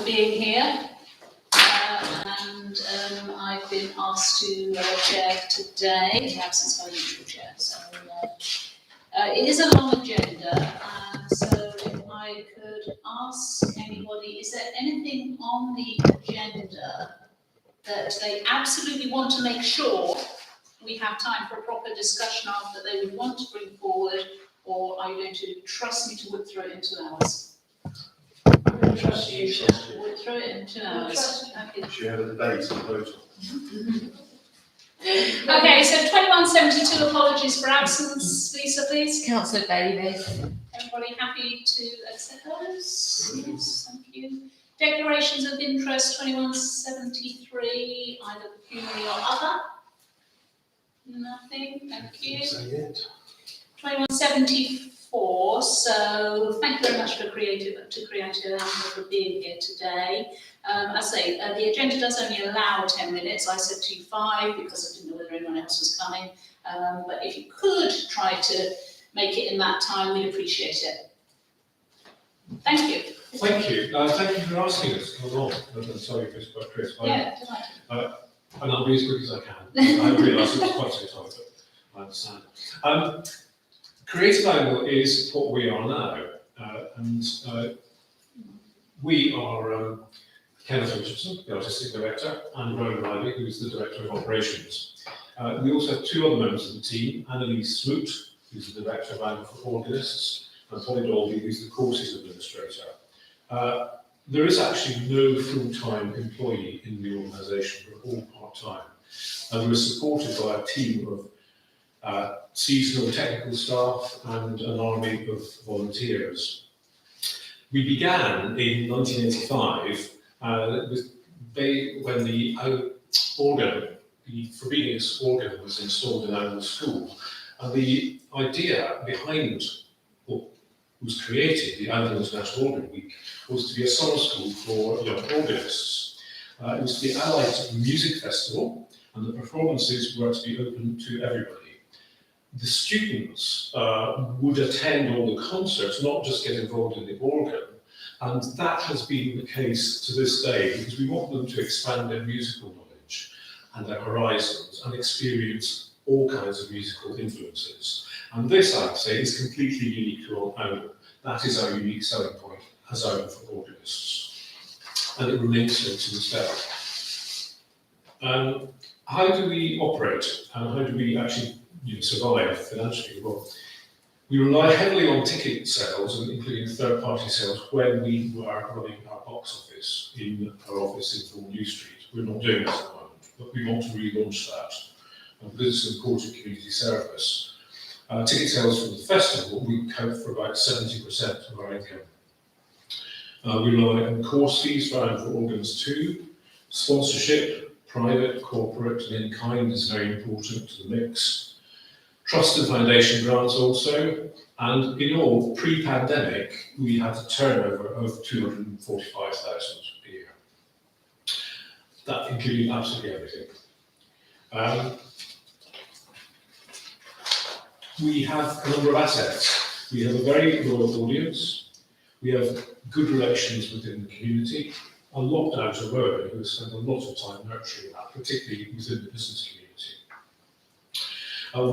being here. And I've been asked to chair today in the absence of my usual chair. So it is a long agenda, and so if I could ask anybody, is there anything on the agenda that they absolutely want to make sure we have time for a proper discussion of, that they would want to bring forward, or are you going to trust me to whip through it in 2 hours? I'm going to trust you. Whip through it in 2 hours. Okay. Should we have a debate and vote? Okay, so 2172, apologies for absence. Lisa, please. Councillor Davis. Everybody happy to accept those? Yes, thank you. Declarations of interest 2173, either pecuniary or other. Nothing, thank you. 2174, so thank you very much for Creative and for being here today. As I say, the agenda does only allow 10 minutes. I said 5 because I didn't know whether anyone else was coming. But if you could try to make it in that time, we'd appreciate it. Thank you. Thank you. Thank you for asking us to come along. I'm sorry if it's quite crisp. Yeah, delighted. And I'll be as quick as I can. I realise it's quite so tight, but I understand. Creative Angle is what we are now. And we are Kenneth Richardson, the Artistic Director, and Rowan Riley, who is the Director of Operations. We also have 2 other members of the team, Annalise Smoot, who's the Director of Angle for Organists, and Polly Dolby, who's the Courses Administrator. There is actually no full-time employee in the organisation, we're all part-time. And we're supported by a team of seasonal technical staff and an army of volunteers. We began in 1985 when the organ, the Frobenius organ, was installed in Angle School. And the idea behind what was created, the Angle International Organ Week, was to be a summer school for young organists. It was to be allied to the music festival, and the performances were to be open to everybody. The students would attend all the concerts, not just get involved in the organ, and that has been the case to this day, because we want them to expand their musical knowledge and their horizons and experience all kinds of musical influences. And this, I'd say, is completely unique to Angle. That is our unique selling point as Angle for organists. And it remains so to this day. How do we operate, and how do we actually survive financially? Well, we rely heavily on ticket sales, including third-party sales, when we were running our box office in our office in 4 New Street. We're not doing that at the moment, but we want to relaunch that. Because it's an important community service. Ticket sales for the festival, we count for about 70% of our income. We rely on course fees for Angle for Organs too. Sponsorship, private, corporate, and in-kind is very important to the mix. Trust and foundation grants also. And in all, pre-pandemic, we had a turnover of 245,000 a year. That included absolutely everything. We have a number of assets. We have a very loyal audience. We have good relations within the community. A lot down to Rowan, who has spent a lot of time nurturing that, particularly within the business community.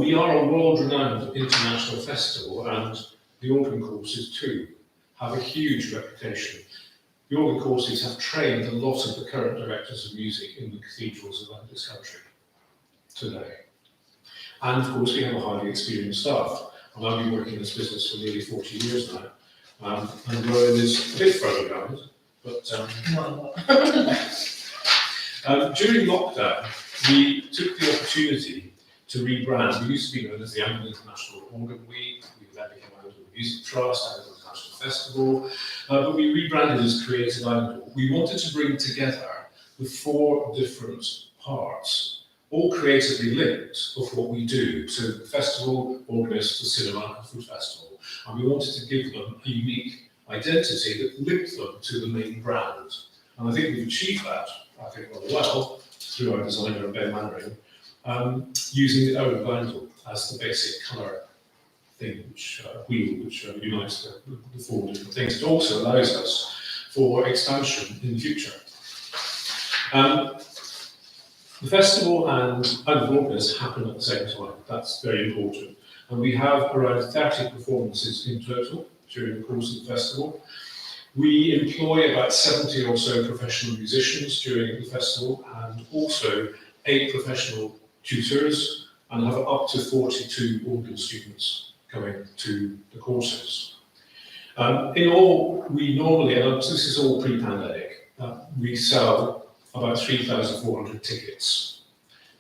We are a world-renowned international festival, and the organ courses too have a huge reputation. The organ courses have trained a lot of the current directors of music in the cathedrals around this country today. And of course, we have a highly experienced staff. And I've been working in this business for nearly 40 years now. And Rowan is a bit further behind, but during lockdown, we took the opportunity to rebrand. We used to be known as the Angle International Organ Week. We then became Angle Music Trust, Angle International Festival, but we rebranded as Creative Angle. We wanted to bring together the 4 different parts, all creatively linked, of what we do to the festival, organists, the cinema, and food festival. And we wanted to give them a unique identity that linked them to the main brand. And I think we've achieved that, I think, rather well, through our designer, Ben Mannering, using the Owen Blandel as the basic colour thing, which unites the 4 different things. It also allows us for expansion in the future. The festival and Vlogmas happen at the same time. That's very important. And we have around 30 performances in total during the course of the festival. We employ about 70 or so professional musicians during the festival, and also 8 professional tutors, and have up to 42 organ students coming to the courses. In all, we normally, and this is all pre-pandemic, we sell about 3,400 tickets.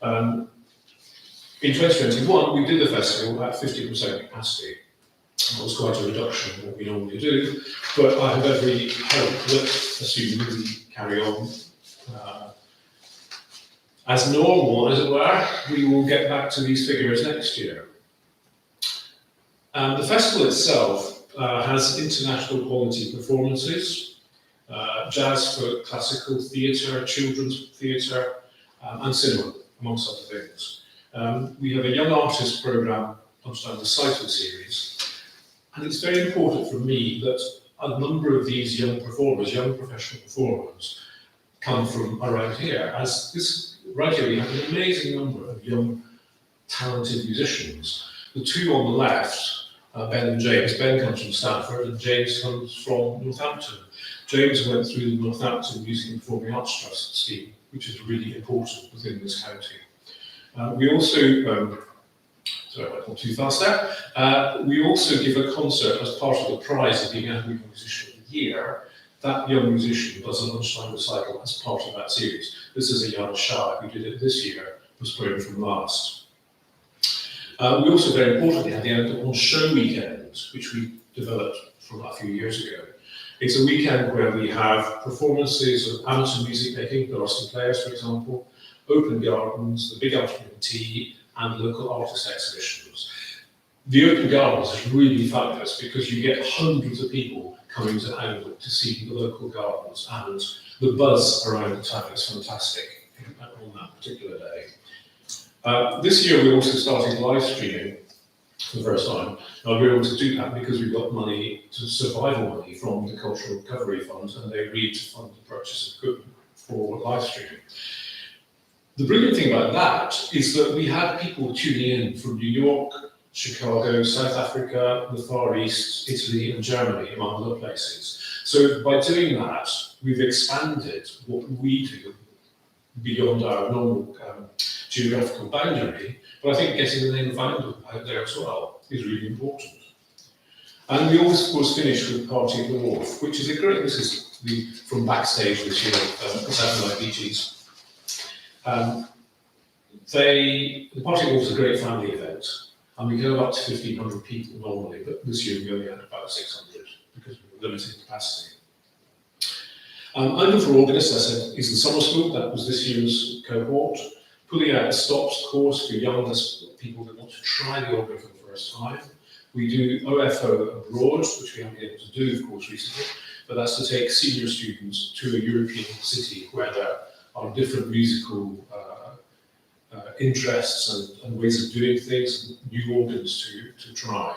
In 2021, we did the festival at 50% capacity. That was quite a reduction from what we normally do, but I have every hope that, assuming we carry on as normal, as it were, we will get back to these figures next year. The festival itself has international quality performances, jazz, folk, classical theatre, children's theatre, and cinema, amongst other things. We have a young artist programme understand the recital series, and it's very important for me that a number of these young performers, young professional performers, come from around here. As this right here, we have an amazing number of young, talented musicians. The two on the left, Ben and James. Ben comes from Stanford, and James comes from Northampton. James went through the Northampton Music and Performing Arts Trust scheme, which is really important within this county. We also, sorry, I went too fast there. We also give a concert as part of the prize of being Young Musician of the Year. That young musician does a lunchtime recital as part of that series. This is a young Shah who did it this year, postponed from last. We also, very importantly, had the On Show weekend, which we developed from a few years ago. It's a weekend where we have performances of amateur music making, the Austin Players, for example, open gardens, the big afternoon tea, and local artist exhibitions. The open gardens is really fabulous because you get hundreds of people coming to Angle to see the local gardens, and the buzz around the town is fantastic on that particular day. This year we also started live streaming for the first time. Now we were able to do that because we got money, survival money from the Cultural Recovery Fund, and they agreed to fund the purchase of equipment for live streaming. The brilliant thing about that is that we had people tuning in from New York, Chicago, South Africa, the Far East, Italy, and Germany, among other places. So by doing that, we've expanded what we do beyond our normal geographical boundary, but I think getting the name of Angle out there as well is really important. And we always, of course, finish with Party at the Wharf, which is a great, this is from backstage this year, Saturday Night Bee Gees. The Party at the Wharf is a great family event, and we go up to 1,500 people normally, but this year we only had about 600 because we were limited capacity. Angle for Organists, I said, is the summer school. That was this year's cohort. Pulling out the stops course for young people that want to try the organ for the first time. We do OFO abroad, which we haven't been able to do, of course, recently, but that's to take senior students to a European city where there are different musical interests and ways of doing things, new organs to try.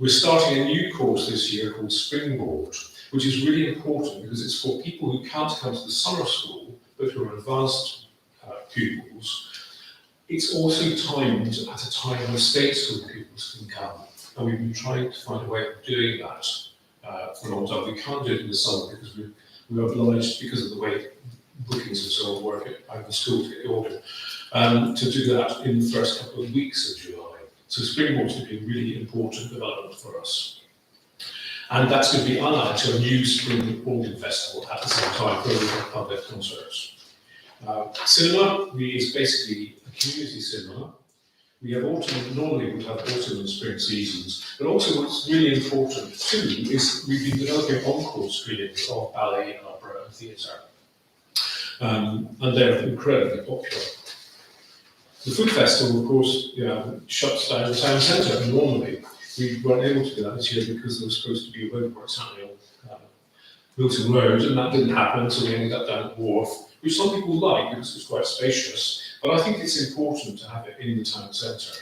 We're starting a new course this year called Springboard, which is really important because it's for people who can't come to the summer school, but who are advanced pupils. It's also timed at a time when state school pupils can come, and we've been trying to find a way of doing that for a long time. We can't do it in the summer because we're obliged, because of the way bookings and so on work at the school to get the order, to do that in the first couple of weeks of July. So Springboard's going to be a really important development for us. And that's going to be allied to a new Spring Organ Festival at the same time, where we have public concerts. Cinema is basically a community cinema. We have autumn, normally we would have autumn and spring seasons, but also what's really important too is we've been developing encore screenings of ballet and opera and theatre. And they're incredibly popular. The food festival, of course, shuts down the town centre normally. We weren't able to do that this year because there was supposed to be roadworks happening on Wilton Road, and that didn't happen, so we ended up down at Wharf, which some people like because it's quite spacious, but I think it's important to have it in the town centre,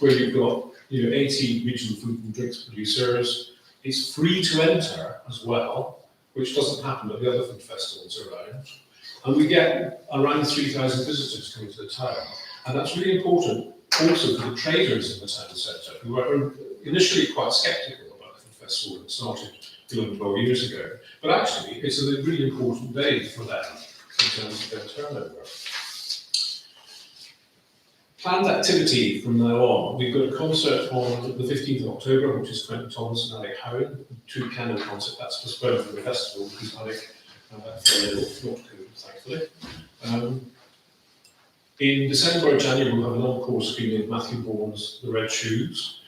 where you've got 80 regional food and drinks producers. It's free to enter as well, which doesn't happen at the other food festivals around. And we get around 3,000 visitors coming to the town. And that's really important also for the traders in the town centre, who were initially quite sceptical about the food festival when it started 11, 12 years ago. But actually, it's a really important day for them in terms of their turnover. Planned activity from now on. We've got a concert on the 15th of October, which is Quentin Thomas and Alec Howan, two canon concert. That's postponed from the festival because Alec fell ill, not COVID, thankfully. In December or January, we'll have an encore screening of Matthew Bourne's The Red Shoes.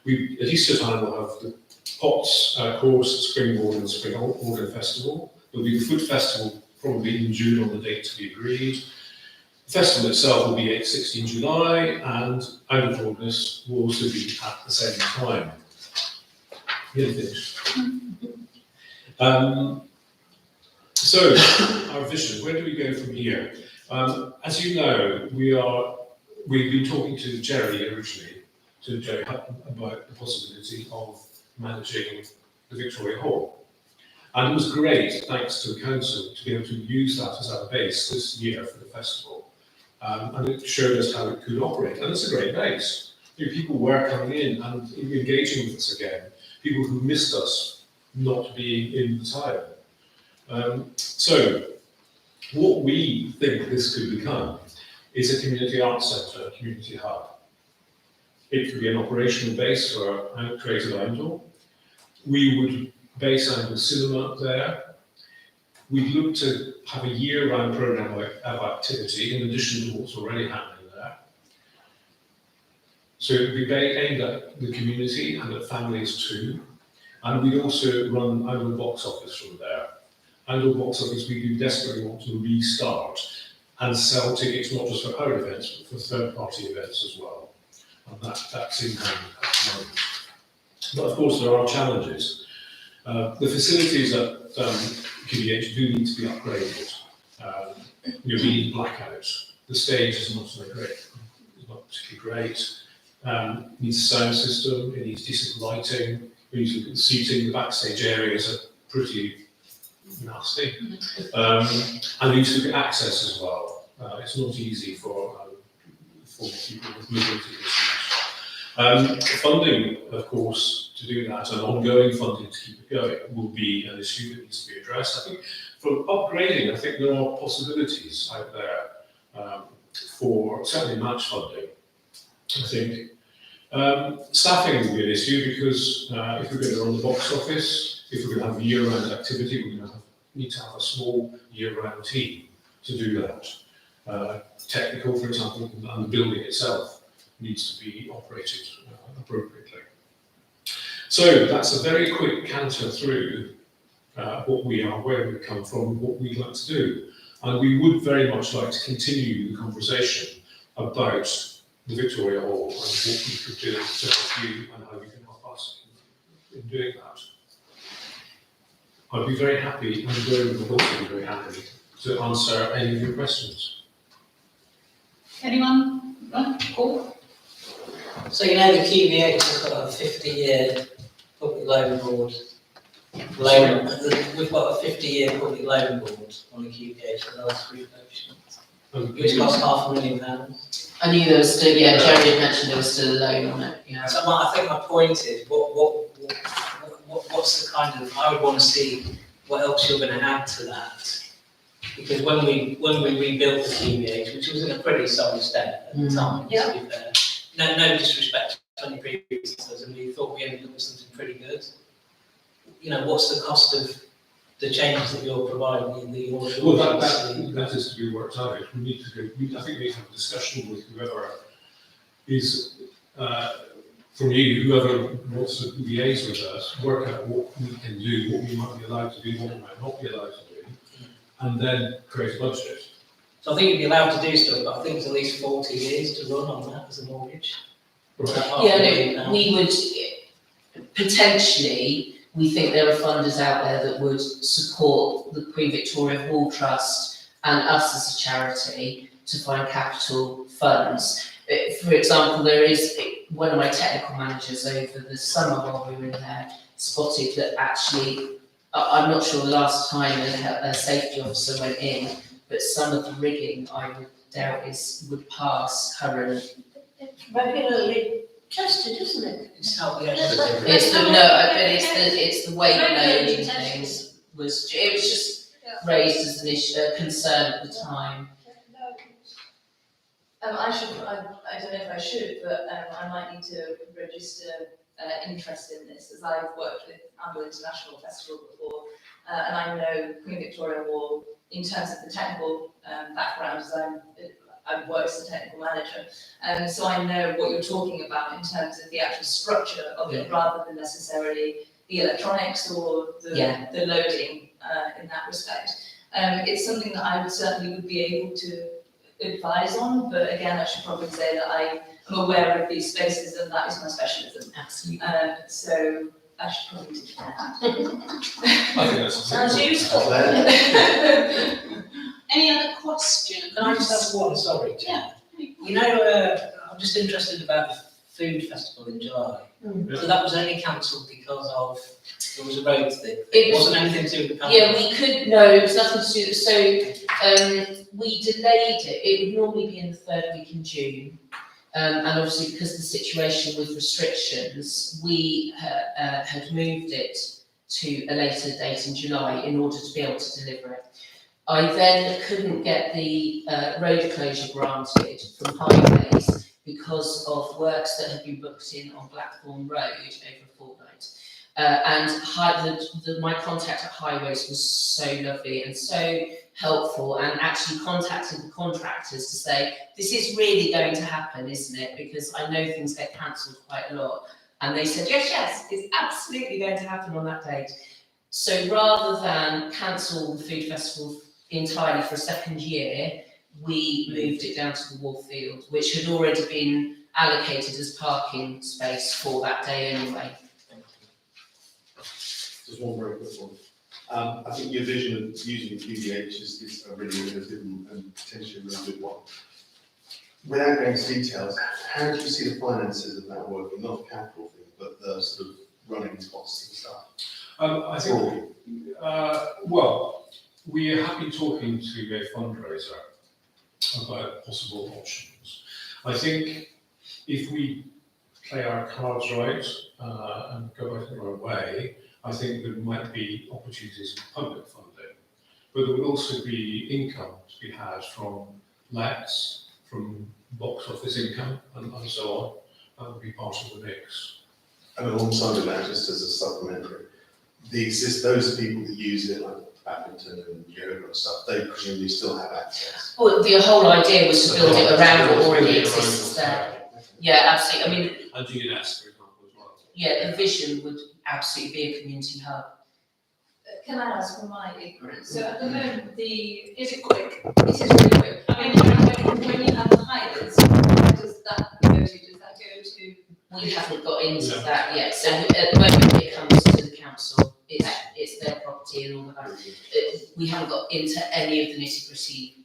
At Easter time, we'll have the Potts Chorus Springboard and Spring Organ Festival. There'll be the Food Festival probably in June on the date to be agreed. The festival itself will be 16 July, and Out of Wilderness will also be at the same time. Nearly finished. So, our vision, where do we go from here? As you know, we've been talking to Jerry originally, to Jerry Hutton, about the possibility of managing the Victoria Hall. And it was great, thanks to the council, to be able to use that as our base this year for the festival. And it showed us how it could operate. And it's a great base. People were coming in and engaging with us again. People who missed us not being in the town. So, what we think this could become is a community arts centre, a community hub. It could be an operational base for Creative Outdoor. We would base Angle Cinema there. We'd look to have a year-round programme of activity in addition to what's already happening there. So it would be aimed at the community and at families too. And we'd also run Angle Box Office from there. Angle Box Office, we do desperately want to restart and sell tickets not just for our events, but for third-party events as well. And that's in hand at the moment. But of course, there are challenges. The facilities at QBH do need to be upgraded. We need blackouts. The stage is not particularly great. It needs a sound system. It needs decent lighting. We need to look at the seating. The backstage areas are pretty nasty. And we need to look at access as well. It's not easy for people with mobility issues. Funding, of course, to do that, and ongoing funding to keep it going, will be an issue that needs to be addressed. I think for upgrading, I think there are possibilities out there for certainly match funding. I think staffing will be an issue because if we're going to run the box office, if we're going to have year-round activity, we're going to need to have a small year-round team to do that. Technical, for example, and the building itself needs to be operated appropriately. So that's a very quick canter through what we are, where we come from, what we'd like to do. And we would very much like to continue the conversation about the Victoria Hall and what we could do to help you and how you can help us in doing that. I'd be very happy, and Gordon would also be very happy, to answer any of your questions. Anyone? No? Paul? So you know the QBH has got a 50-year public loan board. We've got a 50-year public loan board on the QBH for the last refurbishment, which cost £500,000. I knew there was still, Jerry had mentioned there was still a loan on it, yeah. So I think my point is, what's the kind of, I would want to see what else you're going to add to that. Because when we rebuilt the QBH, which was in a pretty solid state at the time, to be fair, no disrespect to any previous, and we thought we ended up with something pretty good. You know, what's the cost of the changes that you're providing in the order? Well, that is to be worked out. We need to go. I think we need to have a discussion with whoever is from you, whoever wants to liaise with us, work out what we can do, what we might be allowed to do, what we might not be allowed to do, and then create a budget. So I think you'd be allowed to do stuff, but I think it's at least 40 years to run on that as a mortgage. Yeah, we would potentially. We think there are funders out there that would support the Queen Victoria Hall Trust and us as a charity to find capital funds. For example, there is one of my technical managers over the summer while we were in there spotted that actually I'm not sure the last time a safety officer went in, but some of the rigging I would doubt would pass current. Regularly tested, isn't it? It's how we It's actually. it's the weight Regulated loading testing. things it was just raised as an issue, a concern at the time. I don't know if I should, but I might need to register interest in this, as I've worked with Amble International Festival before, and I know Queen Victoria Wall in terms of the technical background, as I've worked as a technical manager, so I know what you're talking about in terms of the actual structure of it, rather than necessarily the electronics or the loading in that respect. It's something that I would be able to advise on, but again, I should probably say that I am aware of these spaces and that is my specialism. Absolutely. So I should probably do that. I think that's. Sounds useful. Any other questions? Can I just ask one, sorry, Jen? Yeah. You know, I'm just interested about the food festival in July. So that was only cancelled because of, there was a road thing. It wasn't anything to do with the pandemic. Yeah, we could, no, it was nothing to do, so, we delayed it, it would normally be in the third week in June. And obviously because of the situation with restrictions, we had moved it to a later date in July in order to be able to deliver it. I then couldn't get the road closure granted from Highways because of works that had been booked in on Blackthorn Road over a fortnight. And my contact at Highways was so lovely and so helpful, and actually contacted the contractors to say, this is really going to happen, isn't it? Because I know things get cancelled quite a lot. And they said, yes, it's absolutely going to happen on that date. So rather than cancel the food festival entirely for a second year, we moved it down to the Wallfield, which had already been allocated as parking space for that day anyway. Just one very quick one. I think your vision of using QDH is a really innovative and potentially a really good one. Without going into details, how do you see the finances of that working? Not the capital thing, but the sort of running costs and stuff. I think, well, we are happy talking to a fundraiser about possible options. I think if we play our cards right and go out our way, I think there might be opportunities for public funding, but there would also be income to be had from lets, from box office income, and so on. That would be part of the mix. And alongside of that, just as a supplementary, those people that use it, like badminton and yoga and stuff, they presumably still have access. Well, the whole idea was to build it around what already exists there. Yeah, absolutely. I mean, And GNS, for example, as well. yeah, the vision would absolutely be a community hub. Can I ask from my ignorance? So at the moment, Is it quick? this is really quick. I mean, when you have pilots, where does that go to? Does that go to? We haven't got into No. that yet, so at the moment it comes to the council, it's their property and all of that. We haven't got into any of the nitty-gritty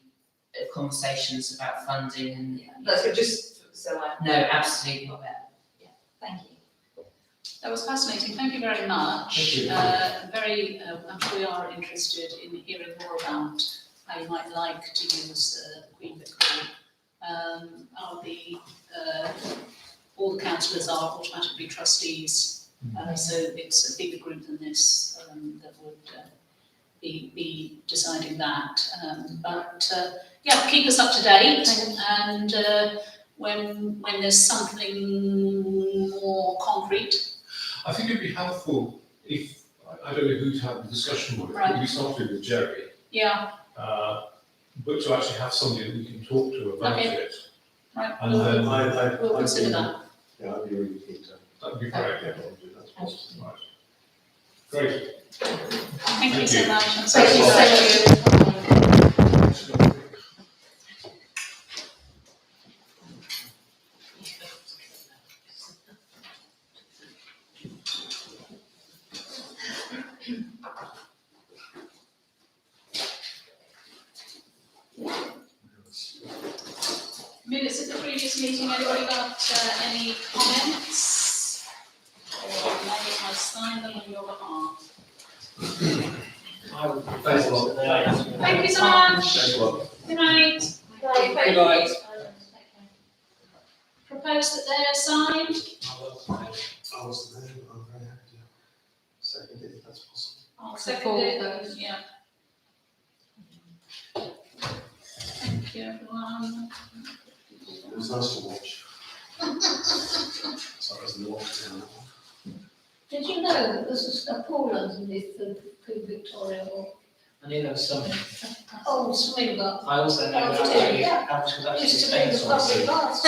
conversations about funding and. That's good, just so I. No, absolutely not. Thank you. That was fascinating, thank you very much. Thank you. I'm sure we are interested in hearing more about how you might like to use Queen Victoria. All the councillors are automatically trustees, so it's a bigger group than this that would be deciding that. Yeah, keep us up to date, and when there's something more concrete. I think it'd be helpful if, I don't know who to have the discussion with, Right. we started with Jerry, Yeah, but to actually have somebody that we can talk to about Okay. it. right. And then We'll consider that. Yeah, I'd be really keen to. that'd be great. Yeah, I'll do that. Right. Great. Thank you Thank so you. much. I'm Thank you, sorry. Minutes of the previous meeting, anybody got any comments? Or maybe I sign them on your behalf? I would propose that. Thank you so much. Thanks a lot. Good night. Right, Good night. Propose that they are signed. I wasn't there, but I'm very happy to second it if that's possible. I'll second it. Yeah. Thank you, everyone. It was nice to watch. So I was in the watch town. Did you know that there's a pool underneath the Queen Victoria Wall? I knew there was something. Oh, swimming up. I also know Oh, that yeah. actually, Alex was actually Used to be the staying on public baths.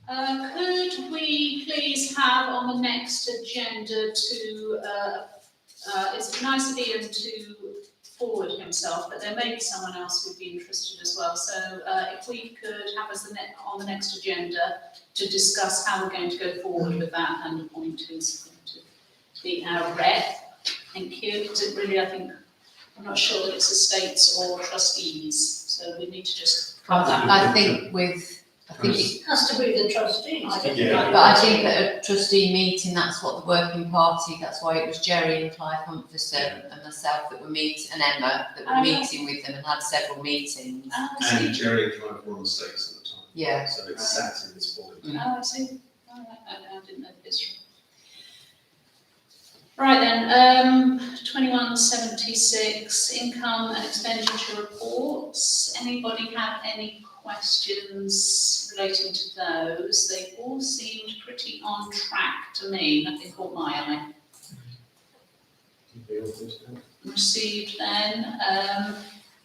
I so Could we please have on the next agenda to, it's nice of Ian to forward himself, but there may be someone else who'd be interested as well. So if we could have us on the next agenda to discuss how we're going to go forward with that and appoint who's going to be our rep. Thank you, because it really, I think, I'm not sure that it's estates or trustees, so we need to just. I think it, Has to be the trustees. Yeah. but I think at a trustee meeting, that's what the working party, that's why it was Jerry and Clive Humferson and myself that were meeting, and Emma, that were meeting with them and had several meetings. I see. And Jerry and Clive were on the stakes at the time. Yeah. So it's sat in this body. Oh, I see. All right, I didn't know the history. Right then, 2176, income and expenditure reports. Anybody have any questions relating to those? They all seemed pretty on track to me, nothing caught my eye. Received then.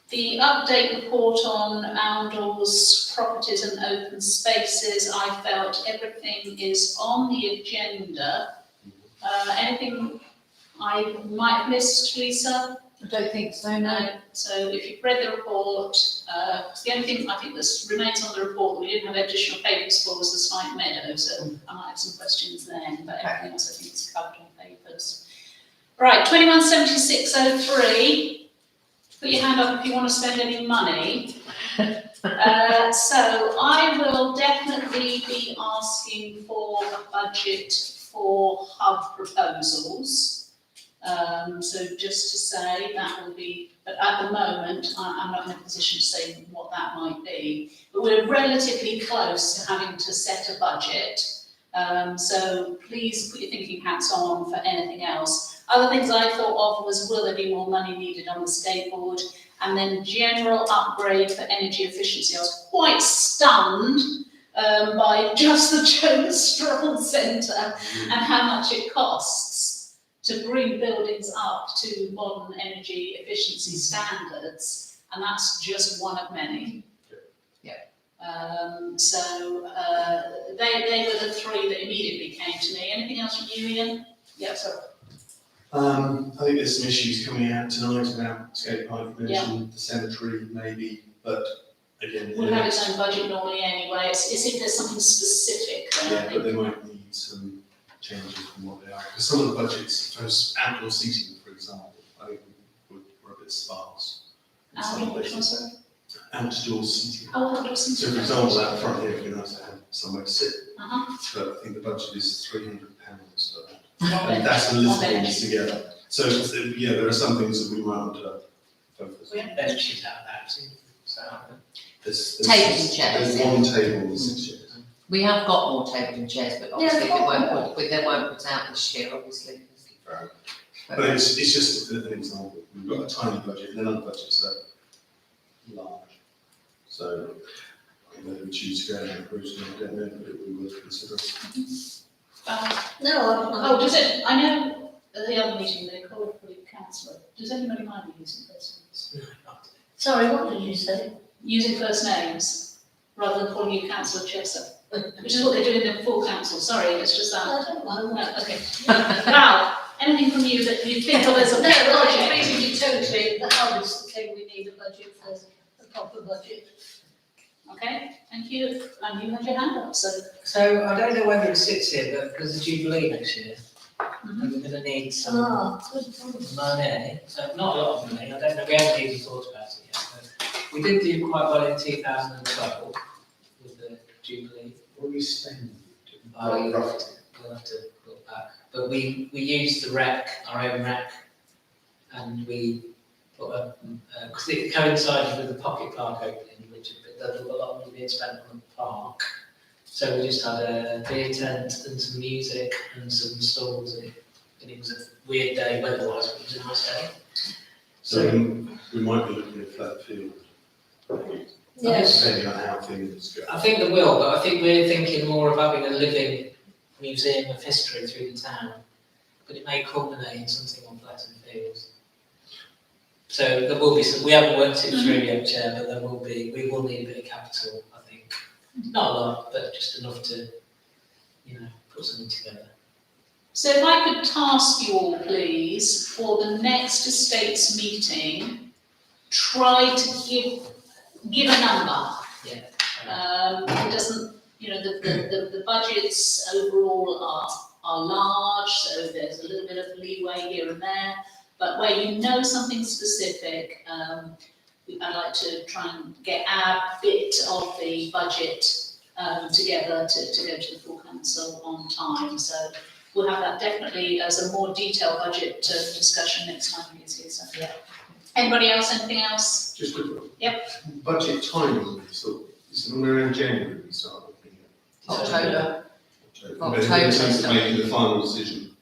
The update report on Oundle's properties and open spaces, I felt everything is on the agenda. Anything I might have missed, Lisa? I don't think so, no. So if you've read the report, the only thing I think that remains on the report that we didn't have additional papers for was the Spike Meadow, so I might have some questions then, but everything else I think is covered on papers. Right, 217603. Put your hand up if you want to spend any money. So I will definitely be asking for a budget for hub proposals. So just to say that will be, but at the moment, I'm not in a position to say what that might be. But we're relatively close to having to set a budget. So please put your thinking hats on for anything else. Other things I thought of was, will there be more money needed on the skateboard? And then general upgrade for energy efficiency. I was quite stunned by just the Jones Stroll Centre and how much it costs to bring buildings up to modern energy efficiency standards. And that's just one of many. They were the three that immediately came to me. Anything else from you, Ian? Yeah, sorry. I think there's some issues coming out tonight about skate park, you mentioned the cemetery maybe, but again. We'll have its own budget normally anyway. It's if there's something specific. Yeah, but they might need some changes from what they are, because some of the budgets, for outdoor seating, for example, I think were a bit sparse. in some Which one, places. sorry? Outdoor seating. Oh, that was So for example, out front here, it'd be nice to have somewhere to sit, Uh-huh. but I think the budget is £300 for that. Not And bad. that's a list Not of bad. things together. So, yeah, there are some things that we might want to focus on. There's shit out of that, so. There's Tables and chairs, There's one table and 6 chairs. We have got more tables and chairs, but obviously Yeah, they won't put out this year, obviously. But it's just an example. We've got a tiny budget and then other budgets are large. So, whether we choose to go down that route, I don't know, but it would be worth considering. No, Oh, does it, I know at the other meeting they called for the councillor. Does anybody mind using first names? sorry, what did you say? Using first names rather than calling you Councillor Chester, which is what they do in the full council. Sorry, it's just that. I don't mind. No, okay. Val, anything from you that you think of as a No, I project? agree with you totally, the hub is the thing, we need a budget for, a proper budget. Okay, thank you. And you had your hand up, so. So I don't know whether it sits here, but because of Jubilee next year, Mhm. we're gonna need some Good point. money, so not a lot of money, I don't know, we haven't even thought about it yet, but we did do quite well in 2012 with the Jubilee. What do we spend? Roughly. We'll have to look back. But we used the rec, our own rec, and we put a, because it coincided with the pocket park opening, which there's a lot of money being spent on the park. So we just had a beer tent and some music and some stalls, and it was a weird day weather-wise, but it was a nice day. So we might be looking at flat field, Yes. depending on how things go. I think there will, but I think we're thinking more of having a living museum of history through the town, but it may culminate in something on Flatton Fields. So there will be some, we haven't worked it through yet, Chair, but there will be, we will need a bit of capital, I think. Not a lot, but just enough to, put something together. So if I could task you all, please, for the next estates meeting, try to give a number. It doesn't, the budgets overall are large, so there's a little bit of leeway here and there. But where you know something specific, I'd like to try and get our bit of the budget together to go to the full council on time. So we'll have that definitely as a more detailed budget discussion next time he's here. So. Yeah. Anybody else? Anything else? Just quickly. Yep. Budget timing, so it's normally around January we start looking at. October. But in terms of making the final decision.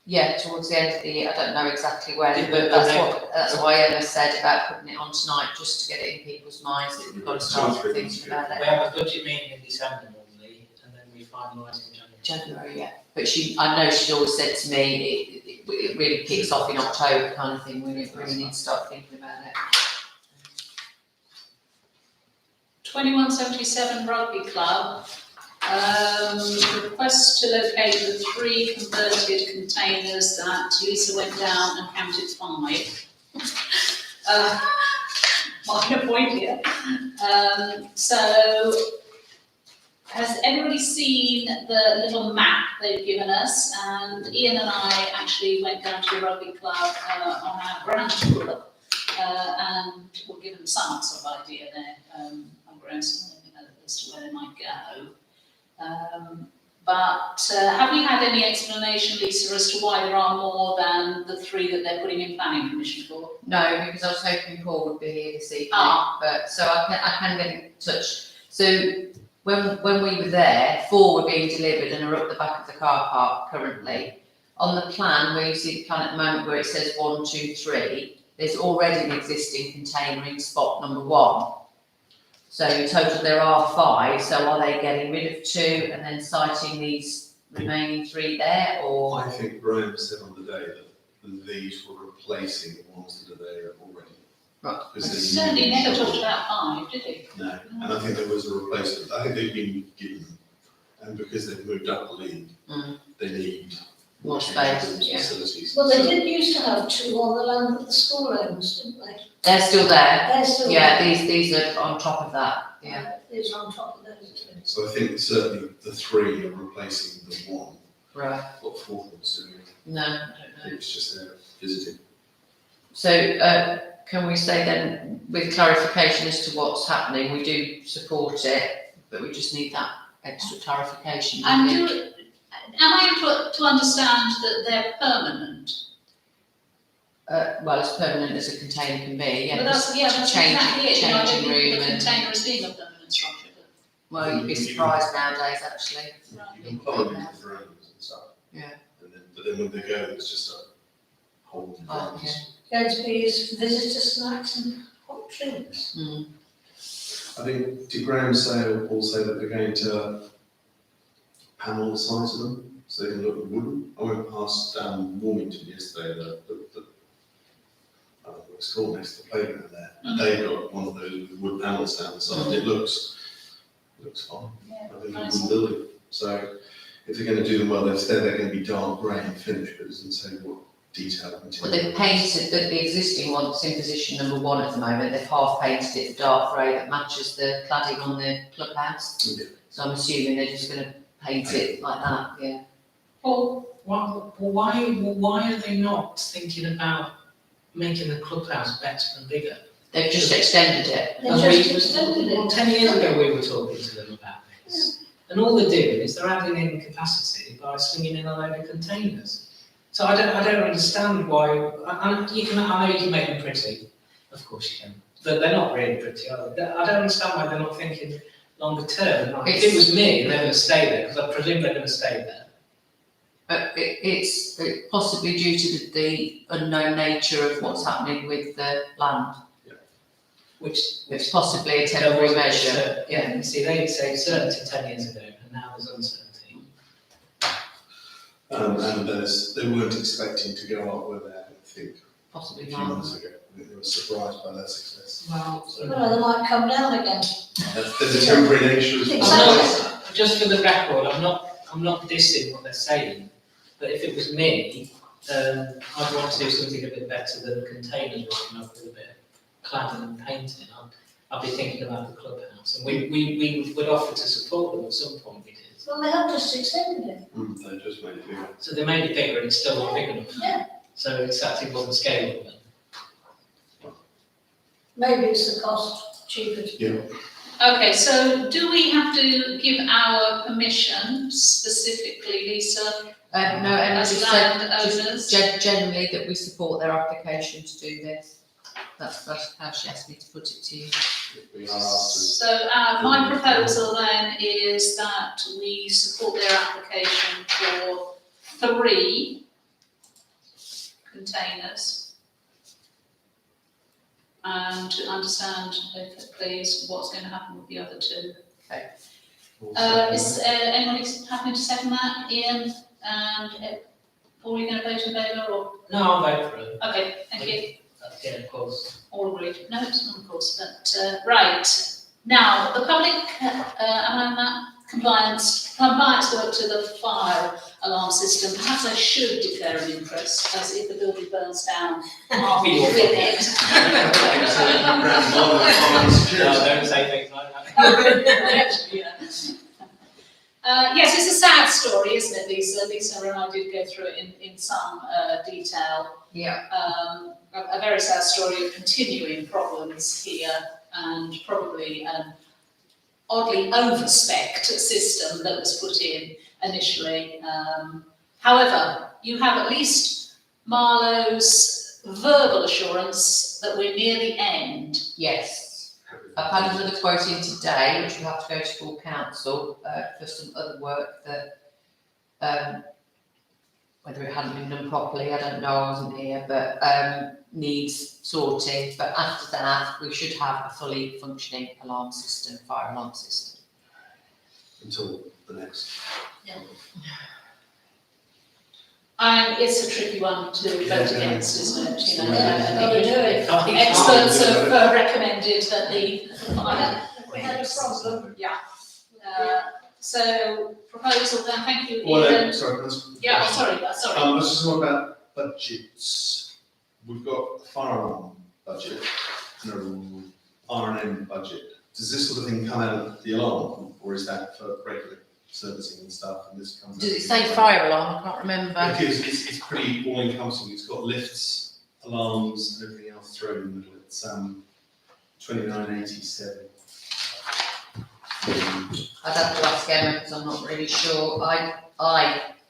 Yeah, towards the end of the year, I don't know exactly when, Yeah, but but that's why Emma said about putting it on tonight, just to get it in people's minds, that we've got to start thinking about We it. have a budget meeting in December normally, and then we finalise in January. January, yeah, but I know she's always said to me, it really kicks off in October kind of thing, we really need to start thinking about it. 2177 Rugby Club, request to locate the 3 converted containers that Lisa went down and counted 5. Minor point here. So, has everybody seen the little map they've given us? And Ian and I actually went down to the rugby club on our grand tour, and we'll give them some sort of idea there, as to where they might go. But have we had any explanation, Lisa, as to why there are more than the 3 that they're putting in planning permission for? No, because I was hoping Paul would be here this evening, Ah. but, so I can get in touch. So, when we were there, 4 were being delivered and are up the back of the car park currently. On the plan, where you see the plan at the moment where it says 1, 2, 3, there's already an existing container in spot number 1. So in total there are 5, so are they getting rid of 2 and then citing these remaining 3 there, or? I think Graham said on the day that these were replacing the ones that are there already. Right. Because He they're certainly new. never talked about 5, did he? No, and I think there was a replacement, I think they've been given, and because they've moved up the league, they need More space, yeah. facilities. Well, they did used to have 2 on the land that the school owns, didn't they? They're still there, They're still. yeah, these are on top of that, yeah. These are on top of those 2. So I think certainly the 3 are replacing the 1, Right, what 4th one's doing, no, I don't know. it's just there visiting. So, can we say then, with clarification as to what's happening, we do support it, but we just need that extra clarification, I And think. am I to understand that they're permanent? Well, as permanent as a container can be, yeah. But that's change- exactly it. I don't changing think room the and- container is being a permanent structure, but. Well, you'd be surprised nowadays, actually. You can plug them into drones and stuff. Yeah. But then when they go, it's just a hole in the Oh, drones. okay. Going to be used for visitor snacks and hot drinks. I think, did Graham say that they're going to panel the sides of them, so they can look wooden? I went past Warmington yesterday, I don't know what it's called, next to the playground there. And they've got one of those wood panels down the side, it looks fine. Yeah, I think nice. it's a wooden building, so if they're going to do them well, they've said they're going to be dark grey and finished, but it doesn't say what detail Well, material. they've painted the existing one that's in position number 1 at the moment, they've half painted it dark grey that matches the cladding on the clubhouse. Yeah. So I'm assuming they're just gonna paint it like that, yeah. Well, why are they not thinking about making the clubhouse better and bigger? They've just extended it. They And just we- extended it. Well, 10 years ago we were talking to them about this. And all they're doing is they're adding in capacity by slinging in a load of containers. So I don't understand why, I know you can make them pretty, of course you can, but they're not really pretty, are they? I don't understand why they're not thinking longer term. Like, if it was me, they're going to stay there, because I presume they're going to stay there. But it's possibly due to the unknown nature of what's happening with the land. Which It's possibly a there temporary was- measure. Yeah, you see, they say certainty 10 years ago, and now there's uncertainty. And they weren't expecting to go up, were they, I think, a Possibly few not. months ago. They were surprised by their success. Well, Well, they might come down again. There's a temporary nature as I'm well. Exactly. not, just for the record, I'm not dissing what they're saying, but if it was me, I'd want to do something a bit better than containers rocking up with a bit of cladding and painting. I'd be thinking about the clubhouse, and we would offer to support them at some point, we did. Well, they have just extended it. They just made it bigger. So they made it bigger and it's still not big enough. Yeah. So it's actually wasn't scalable then. Maybe it's the cost cheaper to Okay, so do we have to give our permission specifically, Lisa, no, and as just said, landowners? generally that we support their application to do this. That's how she asked me to put it to you. We are asked So my proposal then is that we support their application for 3 containers. And to understand, please, what's going to happen with the other 2. Is anyone happy to second that, Ian? And are we going to vote in favour or? No, I'll vote for it. Okay, thank you. Yeah, of course. All agreed. No, it's not of course, but, right. Now, the public, compliance work to the fire alarm system. Perhaps I should declare an interest, as if the building burns down, I'll be with it. No, don't say things like that. Yes, it's a sad story, isn't it, Lisa? Lisa and I did go through it in some detail. Yeah. A very sad story of continuing problems here, and probably an oddly overspec'd system that was put in initially. However, you have at least Marlowe's verbal assurance that we're near the end. Yes. I've had another quote in today, which will have to go to full council for some other work that, whether it hadn't been done properly, I don't know, I wasn't here, but needs sorting. But after that, we should have a fully functioning alarm system, fire alarm system. until the next. It's a tricky one to vote against, isn't it? You know, Yeah. experts have recommended that the. We had a problem. Yeah. So proposal then, thank you, Well, Ian. sorry, can I ask a Yeah, question? sorry. Let's just talk about budgets. We've got a fire alarm budget and an R&M budget. Does this sort of thing come out of the alarm, or is that for regular servicing and stuff, and this comes? Does it say fire alarm? I can't remember. Because it's pretty all encompassing, it's got lifts, alarms, and everything else thrown in the middle, it's 2987. I'd have to ask Emma because I'm not really sure. I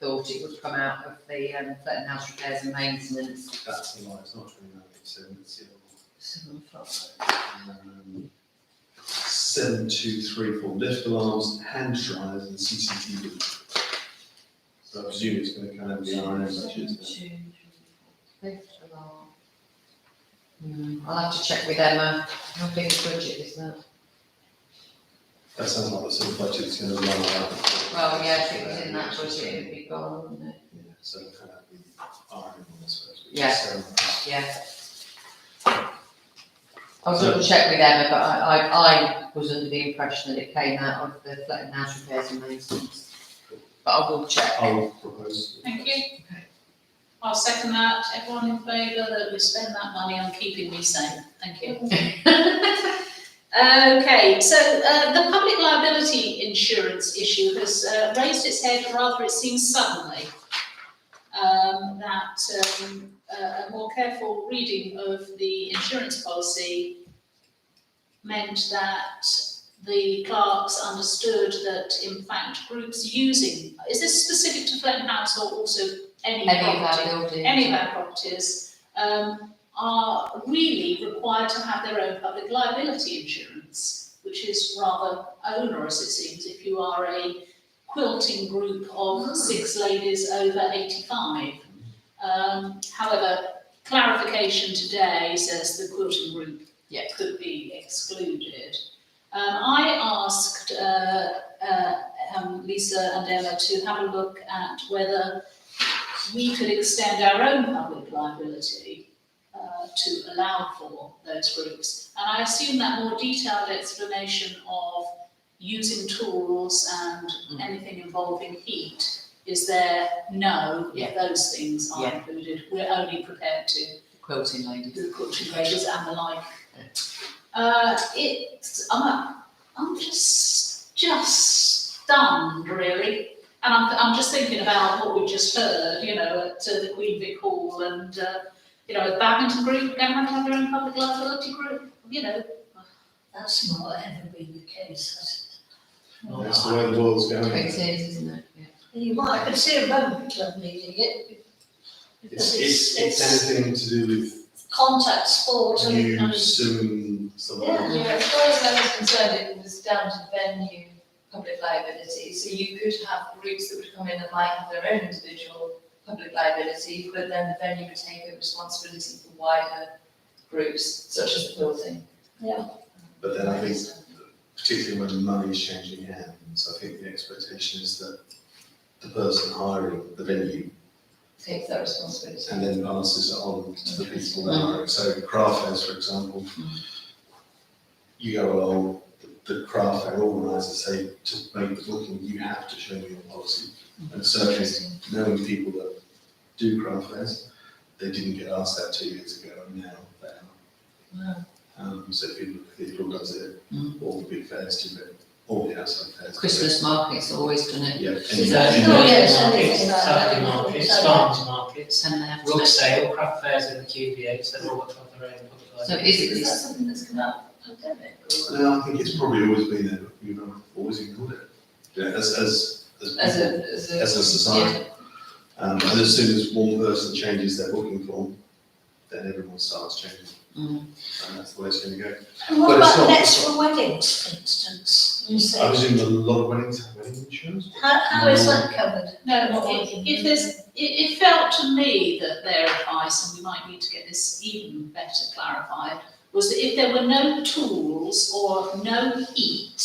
thought it would come out of the Fletton House repairs and maintenance. That's a lie, it's not 2987, it's the other one. 7234, lift alarms, hand dryers and CCTV. So I presume it's going to come out of the R&M budget, isn't it? Lift alarm. I'll have to check with Emma. How big a budget is that? That sounds like the sort of budget that's going to run out. Well, yeah, if it was in that budget, it'd be gone, wouldn't it? Yeah, so it'll come out of the R&M on this, which Yeah. is 700. Yeah. I'll double check with Emma, but I was under the impression that it came out of the Fletton House repairs and maintenance. But I will check. I'll propose. Thank you. I'll second that. Everyone in favour that we spend that money on keeping me safe? Thank you. Okay, so the public liability insurance issue has raised its head rather, it seems, suddenly. A more careful reading of the insurance policy meant that the clerks understood that in fact groups using, is this specific to Fletton House or also any Any of property? our buildings. Any of our properties, are really required to have their own public liability insurance, which is rather onerous, it seems, if you are a quilting group of 6 ladies over 85. However, clarification today says the quilting group could be excluded. I asked Lisa and Emma to have a look at whether we could extend our own public liability to allow for those groups. And I assume that more detailed explanation of using tools and anything involving heat is there? No, if those things are included. We're only prepared to Quilting ladies. the quilting ladies and the like. I'm just stunned, really. And I'm just thinking about what we just heard, you know, at the Queen Vic Hall, and you know, the badminton group are going to have their own public liability group, you know. That's not ever been the case, has That's the way the world's going. It is, isn't it? Yeah. it? You might consider rugby club needing it, because It's anything to do with contact sport and use and stuff like that. Yeah, as far as I was concerned, it was down to venue public liability. So you could have groups that would come in and might have their own individual public liability, but then the venue would take over responsibility for wider groups, such as the quilting. But then I think, particularly when the money is changing hands, I think the expectation is that the person hiring the venue Takes that responsibility. and then passes it on to the people they're hiring. So craft fairs, for example, you go along, the craft fair organisers say to make the booking, you have to show me your policy. And certainly knowing people that do craft fairs, they didn't get asked that 2 years ago, and now they are. Wow. So people does it, all the big fairs do it, all the outside fairs. do it. Christmas markets always done it. Yeah. Saturday Oh, yes, markets, anything like Saturday that. markets, farmers markets, And they have to rug make- sale, craft fairs in the QVH, they've all got to have their own public So liability. is it Is that this? something that's come out of the pandemic? Or No, I think it's probably always been there, but we've always ignored it. Yeah, as a society. And as soon as one person changes their booking form, then everyone starts changing. And that's the way it's going to go. And what But it's about not- nets for weddings, for instance? You I say, presume a lot of weddings have wedding insurance. how is that covered? No, it felt to me that their advice, and we might need to get this even better clarified, was that if there were no tools or no heat,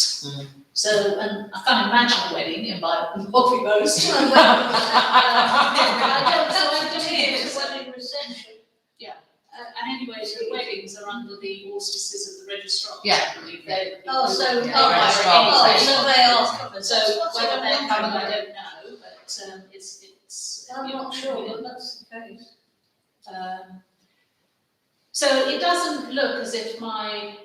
so, and I can't imagine a wedding in by Bobby Most. I don't think it's a wedding reception. And anyway, the weddings are under the auspices of the registrar. Yeah. I believe. They- Oh, so, they oh, are so anyway. they are covered. So That's whether what they're I'm covered, I wondering. don't know, but it's. I'm not sure, but that's the case. So it doesn't look as if my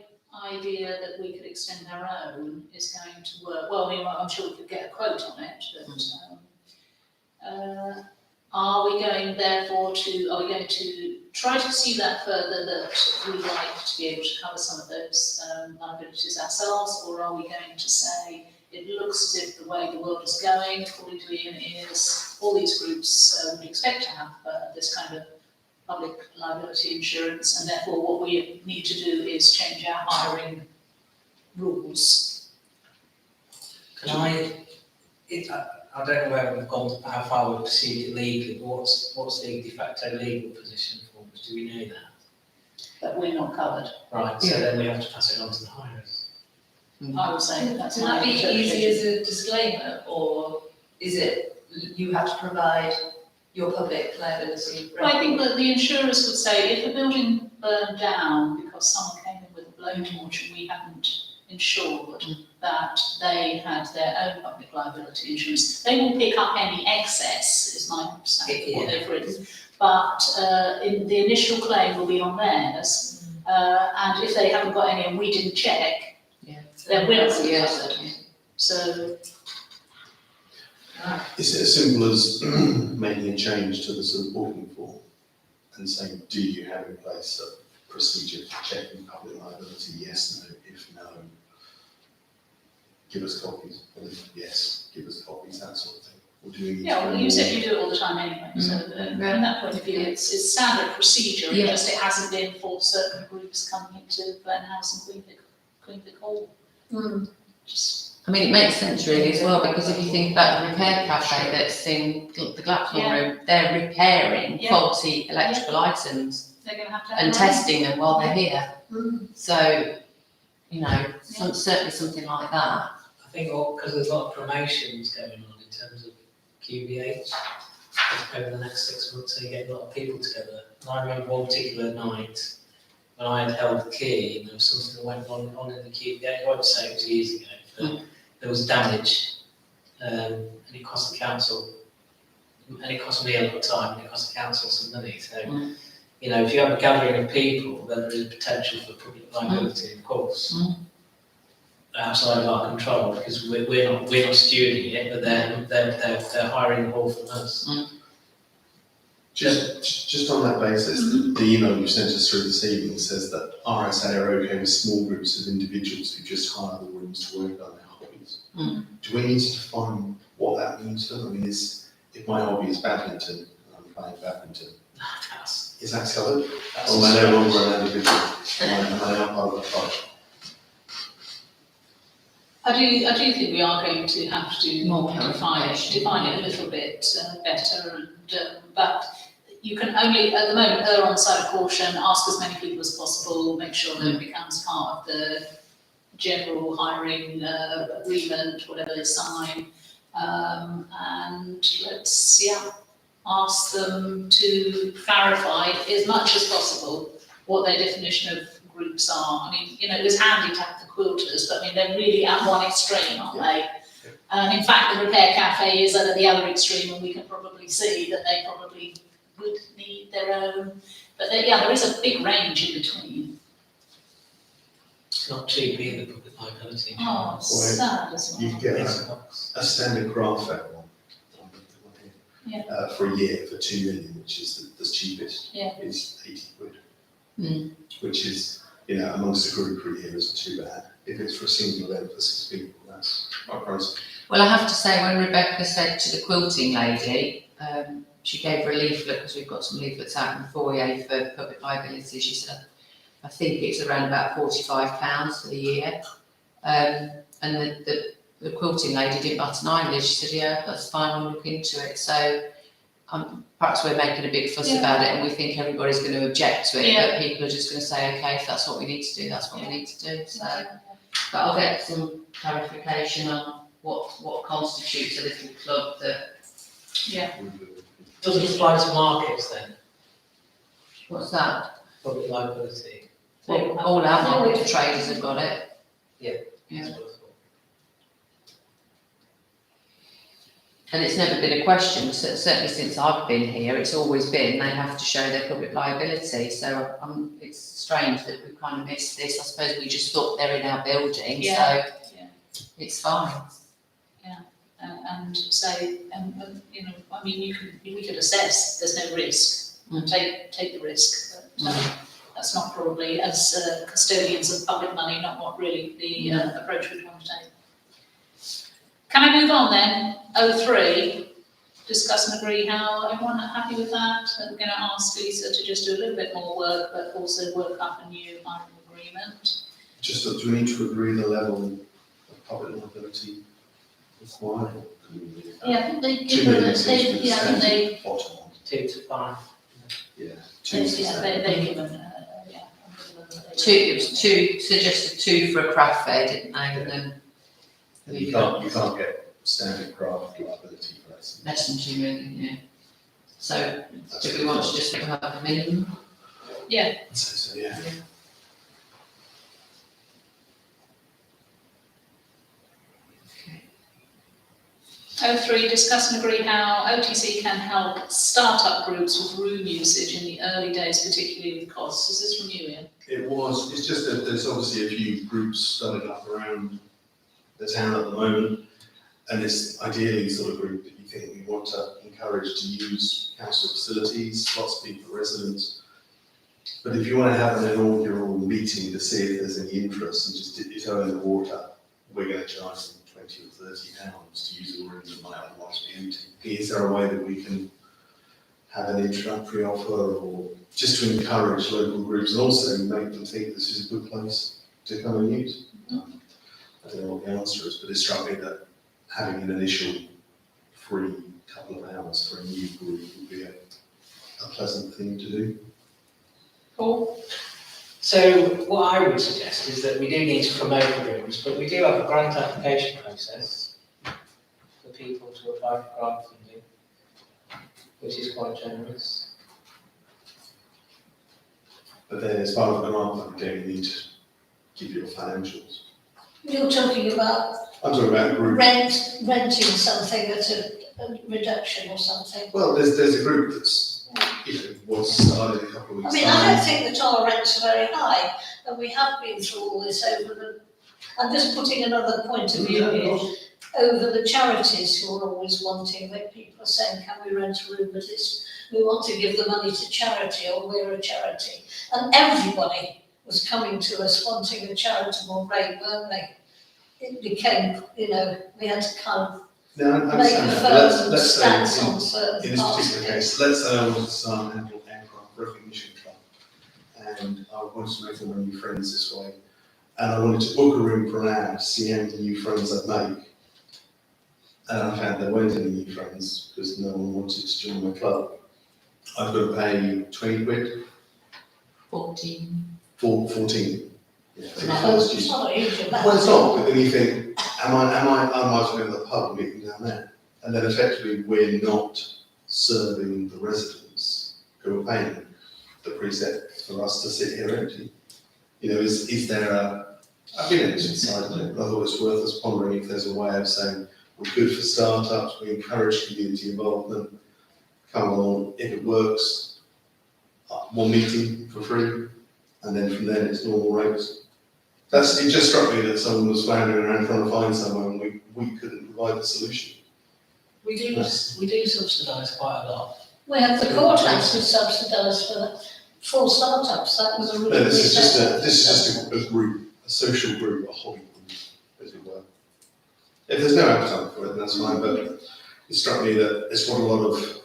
idea that we could extend our own is going to work. Well, I mean, I'm sure we could get a quote on it, but are we going to try to pursue that further, that we'd like to be able to cover some of those liabilities ourselves, or are we going to say it looks as if the way the world is going, according to Ian, is all these groups would expect to have this kind of public liability insurance, and therefore what we need to do is change our hiring rules. Can I don't know where we've gone, how far we've pursued it legally, but what's the de facto legal position for us? Do we know that? But we're not covered. Right, so then we have to pass it on to the hirers. I would say that's Can my that be easy interpretation. as a disclaimer, or is it you have to provide your public liability? Well, I think that the insurers would say if a building burned down because someone came in with a blowtorch and we hadn't insured that they had their own public liability insurance, they will pick up any excess, is my understanding of what they've written. But in the initial claim will be on theirs, and if they haven't got any and we didn't check, then we're not covered. So, Is it as simple as making a change to the sort of booking form and saying, do you have in place a procedure for checking public liability? Yes, no, if no, give us copies, and then, yes, give us copies, that sort of thing. Or do we need Yeah, to well, go you said more? you do it all the time anyway, so from that point of view, it's standard procedure, Yeah. just it hasn't been for certain groups coming into Glen House and Queenvic Hall. Just, I mean, it makes sense really as well, because if you think about the repair cafe that's in the Glaxon Yeah. room, they're repairing Yeah. faulty electrical items they're gonna have to. and testing them while they're here. Mm. So, certainly something like that. I think because there's a lot of promotions going on in terms of QBH over the next 6 months, so you get a lot of people together. And I remember one particular night when I had held the key, and there was something that went on in the QBH. I won't say it was years ago, but there was damage, and it cost the council, and it cost me a lot of time, and it cost the council some money. So, if you have a gathering of people, then there is potential for public liability, of course. Outside of our control, because we're not stewarding it, but they're hiring the hall from us. Just on that basis, the email you sent us through this evening says that RSA are okay with small groups of individuals who just hire the rooms to work on their hobbies. Do we need to define what that means for them? I mean, if my hobby is badminton, and I'm playing badminton, is that covered? That's Or am I no longer an individual? Am I now part of the club? I do think we are going to have to More define clarification. it a little bit better, and but you can only at the moment err on the side of caution, ask as many people as possible, make sure that it becomes part of the general hiring agreement, whatever they sign, and let's ask them to clarify as much as possible what their definition of groups are. I mean, it was handy to have the quilters, but I mean, they're really at one extreme, aren't they? And in fact, the repair cafe is at the other extreme, and we can probably see that they probably would need their own. But there is a big range in between. It's not cheap either, public liability Oh, insurance. sad as well. You get It's not. a standard graph one Yeah. for a year for 2 million, which is the cheapest, Yeah. is 80 quid. Which is, amongst a group for a year isn't too bad. If it's for a single event for 6 people, that's quite pricey. Well, I have to say, when Rebecca said to the quilting lady, she gave her a leaflet, because we've got some leaflets out in the foyer for public liability. She said, I think it's around about £45 for the year. And the quilting lady didn't bat an eyelid. She said, yeah, that's fine, we'll look into it. So perhaps we're making a big fuss about it, and we think everybody's going to object to it, but people are just going to say, okay, if that's what we need to do, that's what we need to do. So, but I'll get some clarification on what constitutes a little club that. Does it apply to markets then, What's that? public liability? Well, all our market traders have got it. Yeah. Yeah. That's what I thought. And it's never been a question, certainly since I've been here, it's always been they have to show their public liability. So it's strange that we've kind of missed this. I suppose we just thought they're in our building, so it's fine. And say, I mean, we could assess, there's no risk, take the risk, but that's not probably, as custodians of public money, not what really the approach we'd want to take. Can I move on then? 03, discuss and agree how, everyone happy with that? We're going to ask Lisa to just do a little bit more work, but also work up a new hiring agreement. Just do we need to agree the level of public liability required? Yeah, I think they 2 give million them, seems they, to be yeah, I think they, bottom one. 2 to 5. Yeah. They give them, It was two, suggested 2 for a craft fair, didn't they? And then You can't get standard craft liability for that. less than 2 million, yeah. So do we want to just have a minimum? So, yeah. 03, discuss and agree how OTC can help start-up groups with room usage in the early days, particularly with costs. Is this from you, Ian? It's just that there's obviously a few groups started up around the town at the moment, and it's ideally the sort of group that you think we want to encourage to use council facilities, lots of people, residents. But if you want to have an inaugural meeting to see if there's any interest and just dip your toe in the water, we're going to charge them 20 or 30 pounds to use a room that might otherwise be empty. Is there a way that we can have an introductory offer, or just to encourage local groups and also make them think this is a good place to come and use? I don't know what the answer is, but it struck me that having an initial free couple of hours for a new group would be a pleasant thing to do. Paul? So what I would suggest is that we do need to promote the rooms, but we do have a grant application process for people to apply for grant funding, which is quite generous. But then as part of the grant, we don't need to give your financials. You're talking about I'm talking about a group. renting something at a reduction or something. Well, there's a group that's, was started a couple of I weeks mean, I don't think that our rents are very high, and we have been through all this over the, I'm just putting another point of view here, over the charities who are always wanting, that people are saying, can we rent a room, but we want to give the money to charity, or we're a charity. And everybody was coming to us wanting a charitable rate, weren't they? It became, we had to kind of No, I make understand a that. firm Let's stance say on certain in this parts of particular it. case, let's say I want to start an aircraft recognition club, and I wanted to make all my new friends this way, and I wanted to book a room for an hour to see how many new friends I'd make. And I found there weren't any new friends because no one wanted to join my club. I've got to pay 20 quid, 14. 14. Yeah, for the No, first it's use. not a huge amount. Well, it's not, but then you think, I might go to the pub meeting down there. And then effectively, we're not serving the residents who are paying the preset for us to sit here empty. Is there I've been into the side of it, but I thought it's worth us pondering if there's a way of saying, we're good for startups, we encourage community involvement, come along, if it works, one meeting for free, and then from then it's normal rates. It just struck me that someone was floundering around trying to find someone, and we couldn't provide the solution. We do subsidise quite a lot. We have the courthouse was subsidised for full startups, that was a really. No, this is just a group, a social group, a hobby group, as it were. If there's no appetite for it, then that's fine, but it struck me that it's what a lot of,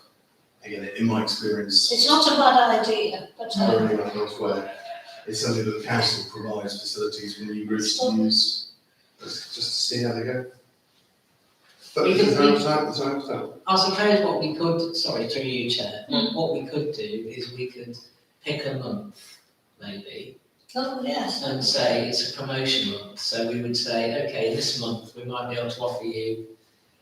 again, in my experience, It's not a bad idea, but learning elsewhere, it's something that the council provides facilities for new groups to use, just to see how they go. But if there's no appetite, there's no appetite. I suppose what we could, sorry, through you, Chair, what we could do is we could pick a month, maybe, oh, yes. and say it's a promotion month. So we would say, okay, this month we might be able to offer you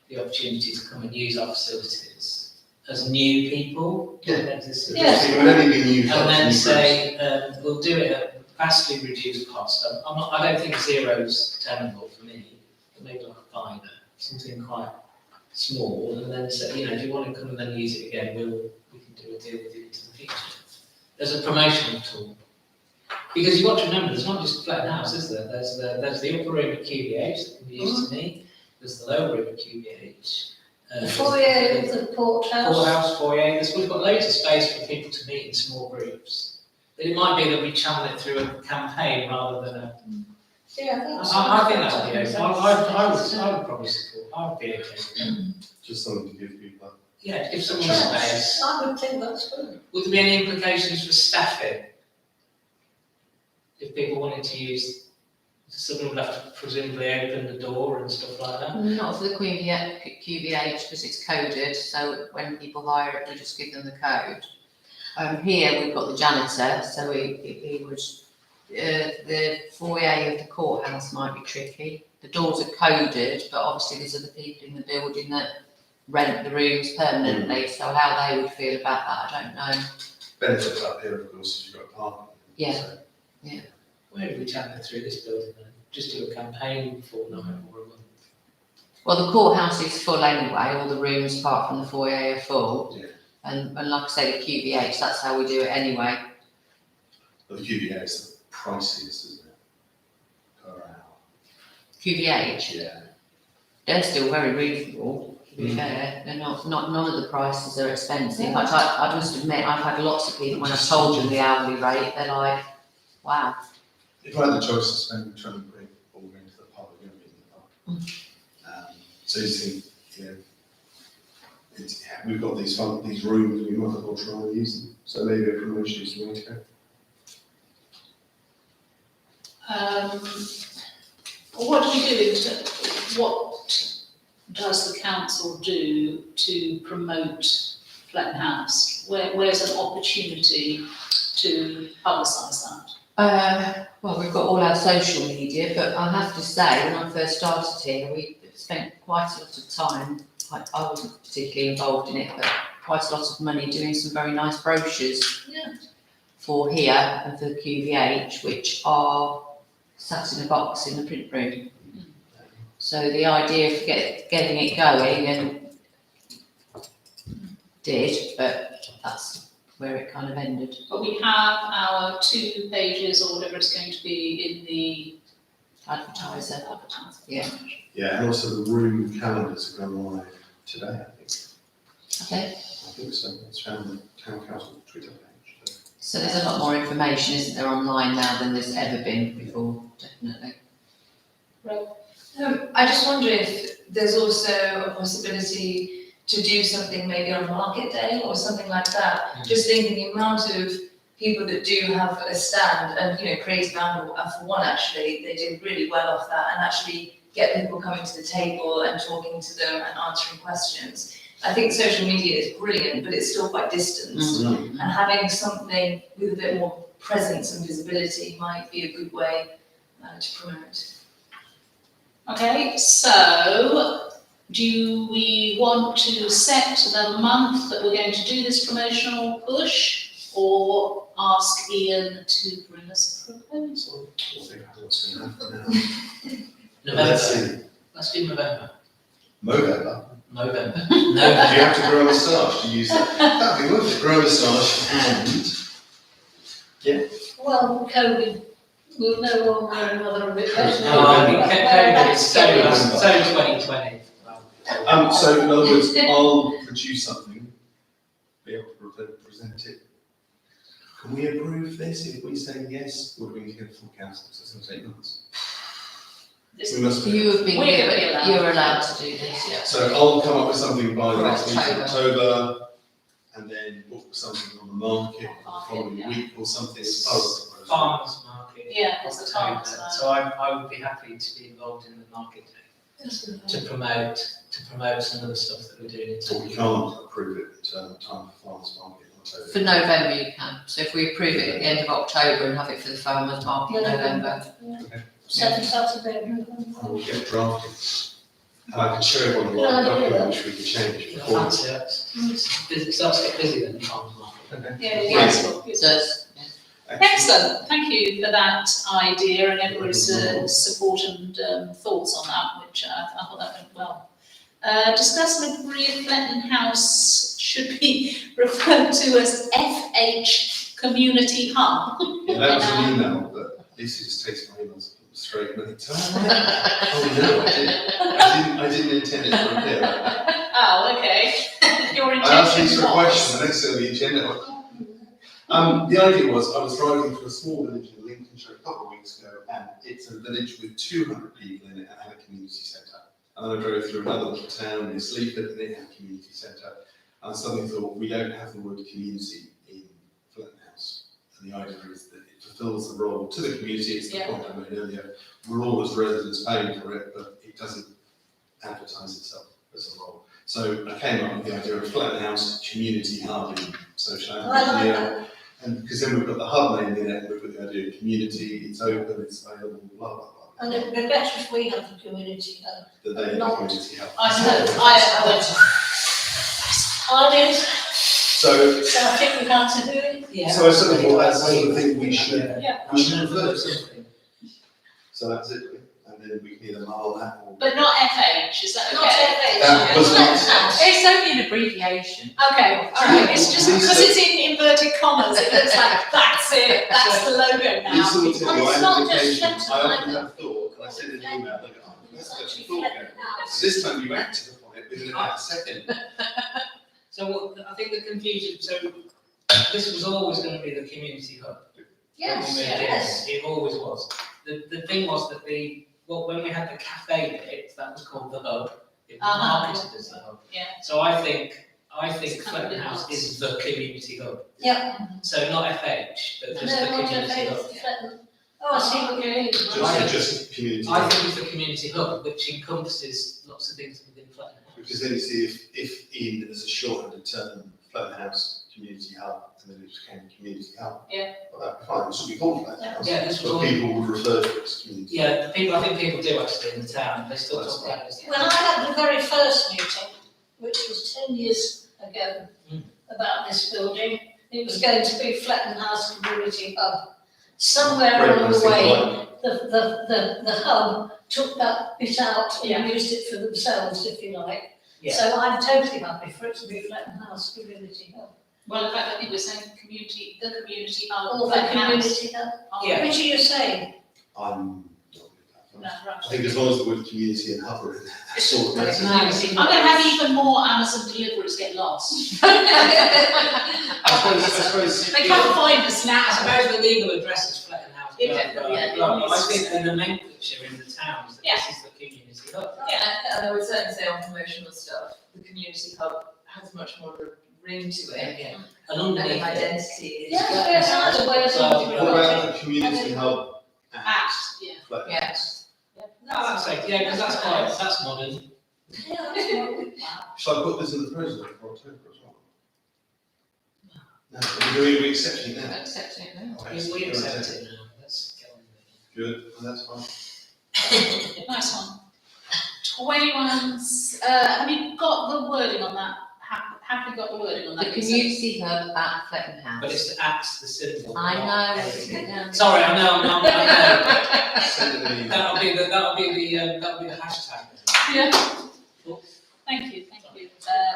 the opportunity to come and use our facilities as new people. Yes. It would only be new And folks, then new say, we'll do it at vastly reduced cost. I don't think zero's tenable for me, but maybe like a fiver, something quite small, and then say, if you want to come and then use it again, we can do a deal with you into the future. There's a promotional tool. Because you've got to remember, there's not just flat house, is there? There's the upper room at QBH that can be used to meet, there's the lower room at QBH. The foyer of the courthouse. Courthouse, foyer, we've got loads of space for people to meet in small groups. But it might be that we channel it through a campaign rather than a. Yeah, that's. I think that would be okay. I would probably support. I would be okay with that. just something to give people. Yeah, give someone Yes, space. I would think that's good. Would there be any implications for staffing? If people wanted to use, someone would have to presumably open the door and stuff like that. Not for the QVH because it's coded, so when people hire it, we just give them the code. Here we've got the janitor, so he would, the foyer of the courthouse might be tricky. The doors are coded, but obviously there's other people in the building that rent the rooms permanently, so how they would feel about that, I don't know. Benefits up here, of course, is you've got parking. Yeah. So, Where do we channel it through this building then? Just do a campaign fortnight or a month? Well, the courthouse is full anyway, all the rooms apart from the foyer are full. Yeah. And like I say, the QVH, that's how we do it anyway. But the QBA is the priciest, isn't it? Per hour. QVH, Yeah. they're still very reasonable, to be fair. They're not, none of the prices are expensive. In fact, I must admit, I've had lots of people, when I've told them the hourly rate, they're like, wow. If I had the choice to spend 20 quid or going to the pub, I'm going to be in the pub. So you think, we've got these rooms, we might as well try and use them. So maybe a promotion is the way to go. What do we do what does the council do to promote Fletton House? Where's an opportunity to publicise that? Well, we've got all our social media, but I have to say, when I first started here, we spent quite a lot of time, I wasn't particularly involved in it, but quite a lot of money doing some very nice brochures for here and for the QVH, which are sat in a box in the print room. So the idea of getting it going and did, but that's where it kind of ended. But we have our 2 pages or whatever it's going to be in the Advertiser. advertising. Yeah. Yeah, and also the room calendars have gone live today, I think. Okay. I think so. It's found on the town council Twitter page. So. So there's a lot more information, isn't there, online now than there's ever been before, definitely. I just wonder if there's also a possibility to do something maybe on market day or something like that. Just thinking the amount of people that do have a stand, and Crazy Man for one, actually, they did really well off that, and actually get people coming to the table and talking to them and answering questions. I think social media is brilliant, but it's still quite distanced, and having something with a bit more presence and visibility might be a good way to promote. Okay, so do we want to set the month that we're going to do this promotional push, or ask Ian to bring us a proposal? I think what's going to happen now. November. Let's see. Let's do November. November. November. Do you have to grow a moustache to use that? That'd be worth it. Grow a moustache and Well, COVID, we'll know one way or another a bit better. I think COVID is so 2020. so in other words, I'll produce something, be able to present it. Can we approve this if we say yes, or do we need to go to full council? So it's going to take months. We must. You have been We're given, gonna be allowed. you're allowed to do this, yeah. So I'll come up with something by the For next week of October. October, and then book something on the market the following yeah. week or something as part of the process. Farmers market. Yeah, it's the October. farmers. So I would be happy to be involved in the market day, to promote some of the stuff that we're doing. But we can't approve it time for farmers market in October. For November you can, so if we approve it at the end of October and have it for the farmers market in November. Second Saturday of November. I will get drafted. And I can show everyone a live document which we can change before. Fancy that. It starts to get busy then, the farmers market. Okay. Yeah, Yes. yes. Excellent, thank you for that idea and everybody's support and thoughts on that, which I thought that went well. Discuss and agree if Fletton House should be referred to as FH Community Hub. Yeah, that was an email, but Lisa just takes my emails straight and it's, oh no, I didn't intend it to appear like that. Oh, okay. Your I asked intention Lisa a was. question, the next day on the agenda. The idea was, I was driving through a small village in Lincolnshire a couple of weeks ago, and it's a village with 200 people in it and had a community centre. And then I drove through another little town near Sleaford, and it had a community centre. And I suddenly thought, we don't have the word community in Fletton House. And the idea is that it fulfils the role to the community, it's the point I made earlier. We're all as residents paying for it, but it doesn't advertise itself as a role. So I came up with the idea of Fletton House Community Hub in social I like media. that. And because then we've got the hub name in it, we've got the idea of community, it's open, it's available, blah, blah, blah. And it'd be better if we have the community hub. That they have Not- community hub. I did, So, so I think we have to do it. Yeah. so I sort of thought that's one of the things we should refer to. Something. So that's it, really. And then we can either mull that or. But not FH, is that Not okay? FH. That was Fletton not- House. It's only an abbreviation. Okay, all right, it's just because it's in inverted commas, it looks like, that's it, that's the logo now. Lisa will tell you, And I it's have not just occasions, I Fletton, often like have thought, and I send an email, they go, oh, It's that's actually actually thought Fletton going. House. So this time you acted upon it within about a second. So I think the confusion, so this was always going to be the community hub. Yes, When we moved in. yes. It always was. The thing was that when we had the cafe bit, that was called the hub, It was Uh-huh. marketed as a hub. Yeah. So I think It's kind of Fletton House been is the community hub. Yeah. So not FH, but just the No, what community if hub. it's Fletton? Oh, I see what you mean. Just community. I think it's the community hub, which encompasses lots of things within Fletton House. Because then you see if Ian is a shortened term, Fletton House Community Hub, and then it became Community Hub. Yeah. Well, that'd be fine, it should be called Fletton House. Yeah, this was But all. people would refer to it as community. Yeah, I think people do actually in the town, they still talk about it as. When I had the very first meeting, which was 10 years ago, about this building, it was going to be Fletton House Community Hub. Somewhere along the way, the hub took that bit out and used it for themselves, if you like. Yeah. So I'm totally happy for it to be Fletton House Community Hub. Well, in fact, I think we're saying the community hub. Or the Community Hub. Yeah. Which are you saying? I'm not with that. No, right. I think as long as the word community and hub are in there, that's all that matters. I'm going to have even more Amazon deliveries get lost. I suppose. They can't find us I now. suppose the legal address is Fletton House. Yeah, but, definitely, yeah, but it I is. think the nomenclature in the towns, that Yeah. this is the community hub. And I would certainly say on promotional stuff, the community hub has much more of a ring to it. Yeah. And And underneath the it, identity is. Yes, yes, that's the way it's So, What about the community hub At, at yeah. Fletton Yeah. House? oh, that's like, yeah, because that's quite, that's modern. Yeah, that's what we- Shall I put this in the proposal for October as well? No, we accept it now. Accepting it now. Okay, so We you're accept accepting. it now, let's get on with it. Good, well, that's fine. Nice one. 21's, have you got the wording on that? Have you got the wording on The that? community hub at Fletton House. But it's the axe, the symbol. I not know. everything. Sorry, I know. Send it in. That'll be the hashtag. Yeah. Thank you.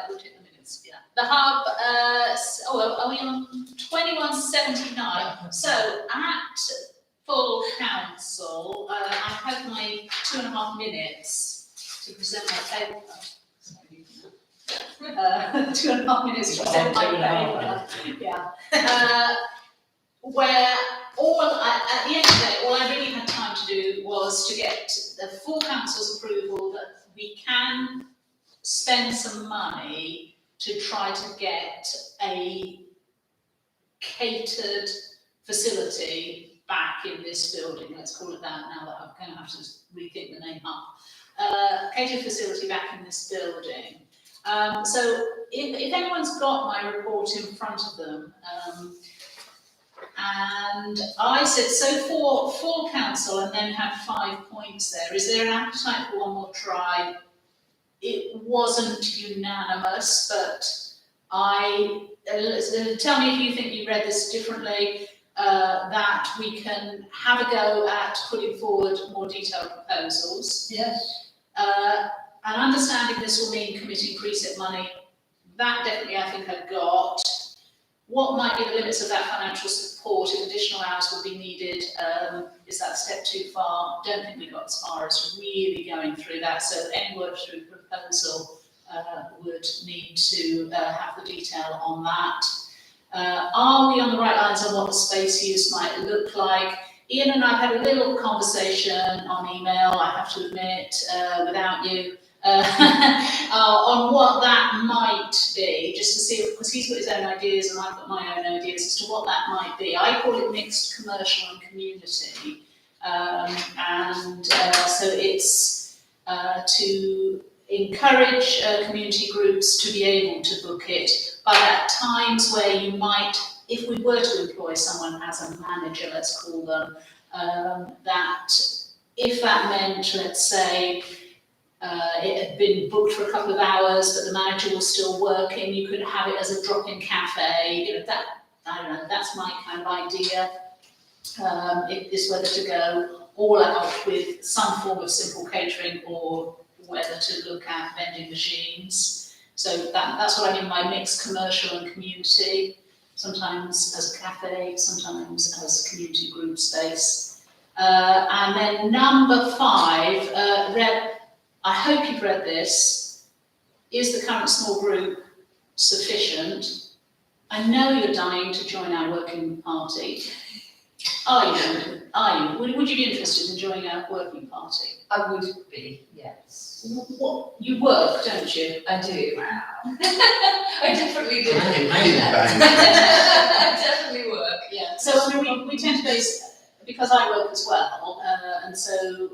We'll take the minutes, yeah. The hub, are we on 2179? So at full council, I have my 2.5 minutes to present my paper. 2.5 minutes to present my paper. Yeah. Where at the end of the day, all I really had time to do was to get the full council's approval that we can spend some money to try to get a catered facility back in this building, let's call it that now that I'm going to have to rethink the name up. Catered facility back in this building. So if anyone's got my report in front of them, and I said, so for full council and then had 5 points there, is there an appetite for one more try? It wasn't unanimous, but tell me if you think you read this differently, that we can have a go at putting forward more detailed proposals. Yes. And understanding this will mean committing preset money, that definitely I think I've got. What might be the limits of that financial support if additional hours would be needed? Is that a step too far? Don't think we got as far as really going through that. So any work through proposal would need to have the detail on that. Are we on the right lines on what the space use might look like? Ian and I have had a little conversation on email, I have to admit, without you, on what that might be, just to see, because he's got his own ideas and I've got my own ideas as to what that might be. I call it mixed commercial and community. So it's to encourage community groups to be able to book it, but at times where you might, if we were to employ someone as a manager, let's call them, that if that meant, let's say, it had been booked for a couple of hours, but the manager was still working, you could have it as a drop-in cafe, that, I don't know, that's my kind of idea, is whether to go all out with some form of simple catering or whether to look at vending machines. So that's what I mean by mixed commercial and community, sometimes as a cafe, sometimes as a community group space. And then number 5, I hope you've read this. Is the current small group sufficient? I know you're dying to join our working party. Are you? Are you? Would you be interested in joining our working party? I would be, yes. What, you work, don't you? I do. I definitely do. Bang. I definitely work. Yeah. So I mean, we tend to base, because I work as well, and so,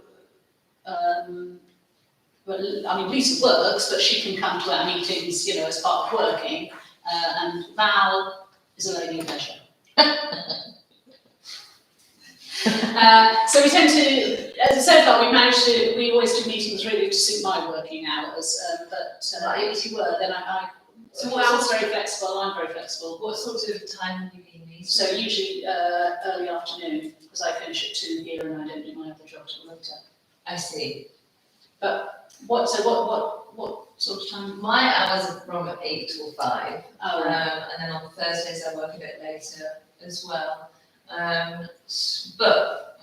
well, I mean, Lisa works, but she can come to our meetings, you know, as part of working, and Val is a lady of leisure. So we tend to, so far we always do meetings really to suit my working hours, but if you were, then so Val's very flexible, I'm very flexible. What sort of time have you been meeting? So usually early afternoon, because I finish at 2 here and I don't do my other job till later. I see. What sort of time? My hours are from 8 till 5. Oh, right. And then on Thursdays I work a bit later as well. But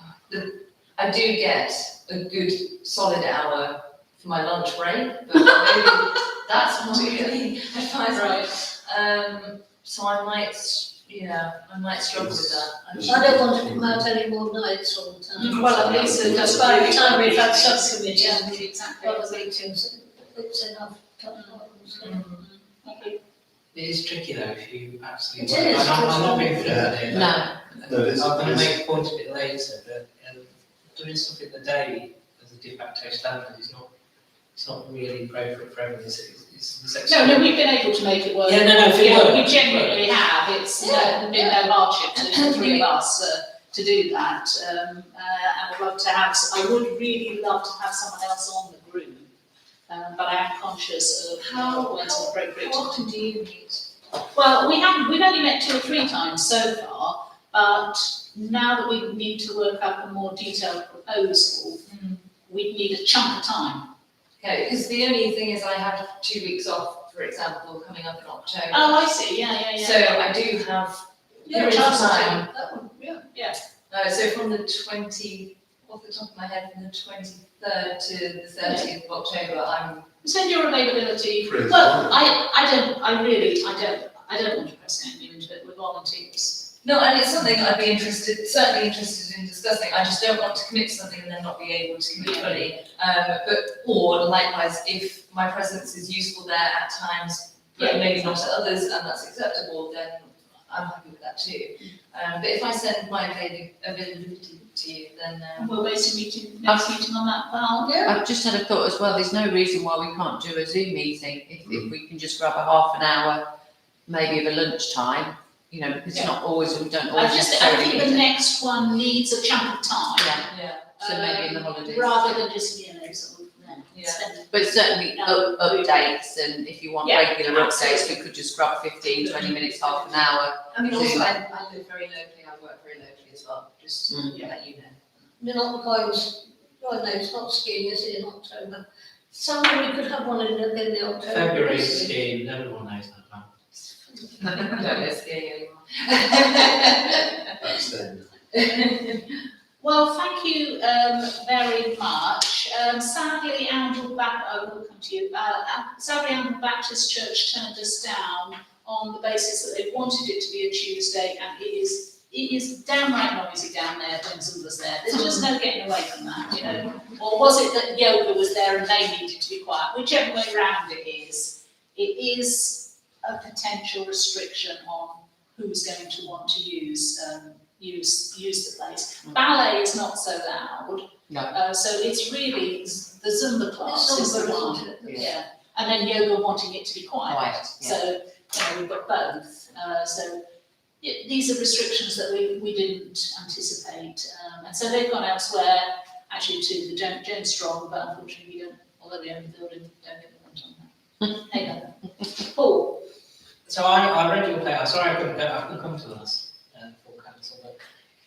I do get a good solid hour for my lunch break, but maybe that's not really advisable. Right. So I might struggle with that. I don't want to come out any more nights all the time. Well, at least it does. By the time we've had subcommittee and Exactly. other meetings, it's enough time. Okay. It is tricky though, if you actually. It is. I'm not being flippant. No. No, this I'm going to is- make a point a bit later, but doing something in the day as a de facto standard is not, it's not really appropriate for everyone. No, we've been able to make it work. Yeah, no, for Yeah, work. we genuinely have. It's been no hardship to the three of us to do that. And I'd love to have, I would really love to have someone else on the group. But I am conscious of when's appropriate. How often do you meet? Well, we've only met 2 or 3 times so far, but now that we need to work up a more detailed proposal, we need a chunk of time. Okay, because the only thing is I have 2 weeks off, for example, coming up in October. Oh, I see, yeah. So I do have, there is chance of time. That would, yeah. So from the 20, off the top of my head, from the 23rd to the 30th of October, I'm. Send your availability. Chris, Well, I don't want to press you into it with volunteers. No, and it's something I'd be certainly interested in discussing. I just don't want to commit to something and then not be able to commit fully. Or likewise, if my presence is useful there at times, but maybe not at others, and that's acceptable, then I'm happy with that too. But if I send my availability to you, then. We'll base next meeting on that, Val. I've just had a thought as well, there's no reason why we can't do a Zoom meeting, if we can just grab a half an hour, maybe of a lunchtime, you know, because it's not always, we don't I always think necessarily. the next one needs a chunk of time. Yeah. So maybe in the holidays. Rather than just, sort of, Yeah. spend. But certainly updates, and if you want Yeah, regular updates, absolutely. we could just grab 15, 20 minutes, half an hour. I mean, also, Zoom. I live very locally, I work very locally as well, just to let you know. You're not going, oh no, it's not skiing, is it, in October? Somewhere we could have one in the October. February scheme, everyone knows that now. I don't go skiing anymore. Abstain. Well, thank you very much. Sadly, Andrew we'll come to you. Sadly, Andrew Baptist Church turned us down on the basis that they wanted it to be a Tuesday, and it is downright noisy down there when Zumba's there. There's just no getting away from that, you know. Or was it that yoga was there and they needed to be quiet? Whichever way round it is a potential restriction on who's going to want to use the place. Ballet is not so loud. No. So it's really the Zumba class is the Zumba, one. isn't it? Yeah. And then yoga wanting it to be quiet. Quiet, yeah. So we've got both. These are restrictions that we didn't anticipate. And so they've gone elsewhere, actually to the Jane Strong, but unfortunately we don't, although we own the building, don't get the rent on that. Hey, no. Paul. So I read your paper, sorry I couldn't come to us for council, but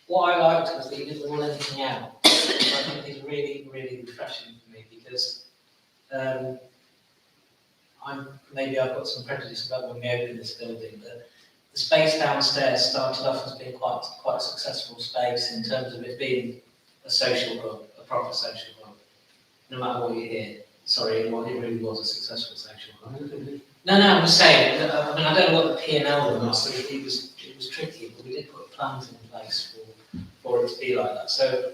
what I liked was that you didn't rule anything out. I think it's really, really refreshing for me because maybe I've got some prejudice about when we opened this building, but the space downstairs started off as being quite a successful space in terms of it being a social hub, a proper social hub, no matter what you hear. Sorry, it really was a successful social hub. No, I'm just saying, I mean, I don't know what the P&L was, but it was tricky, but we did put plans in place for it it to be like that. So,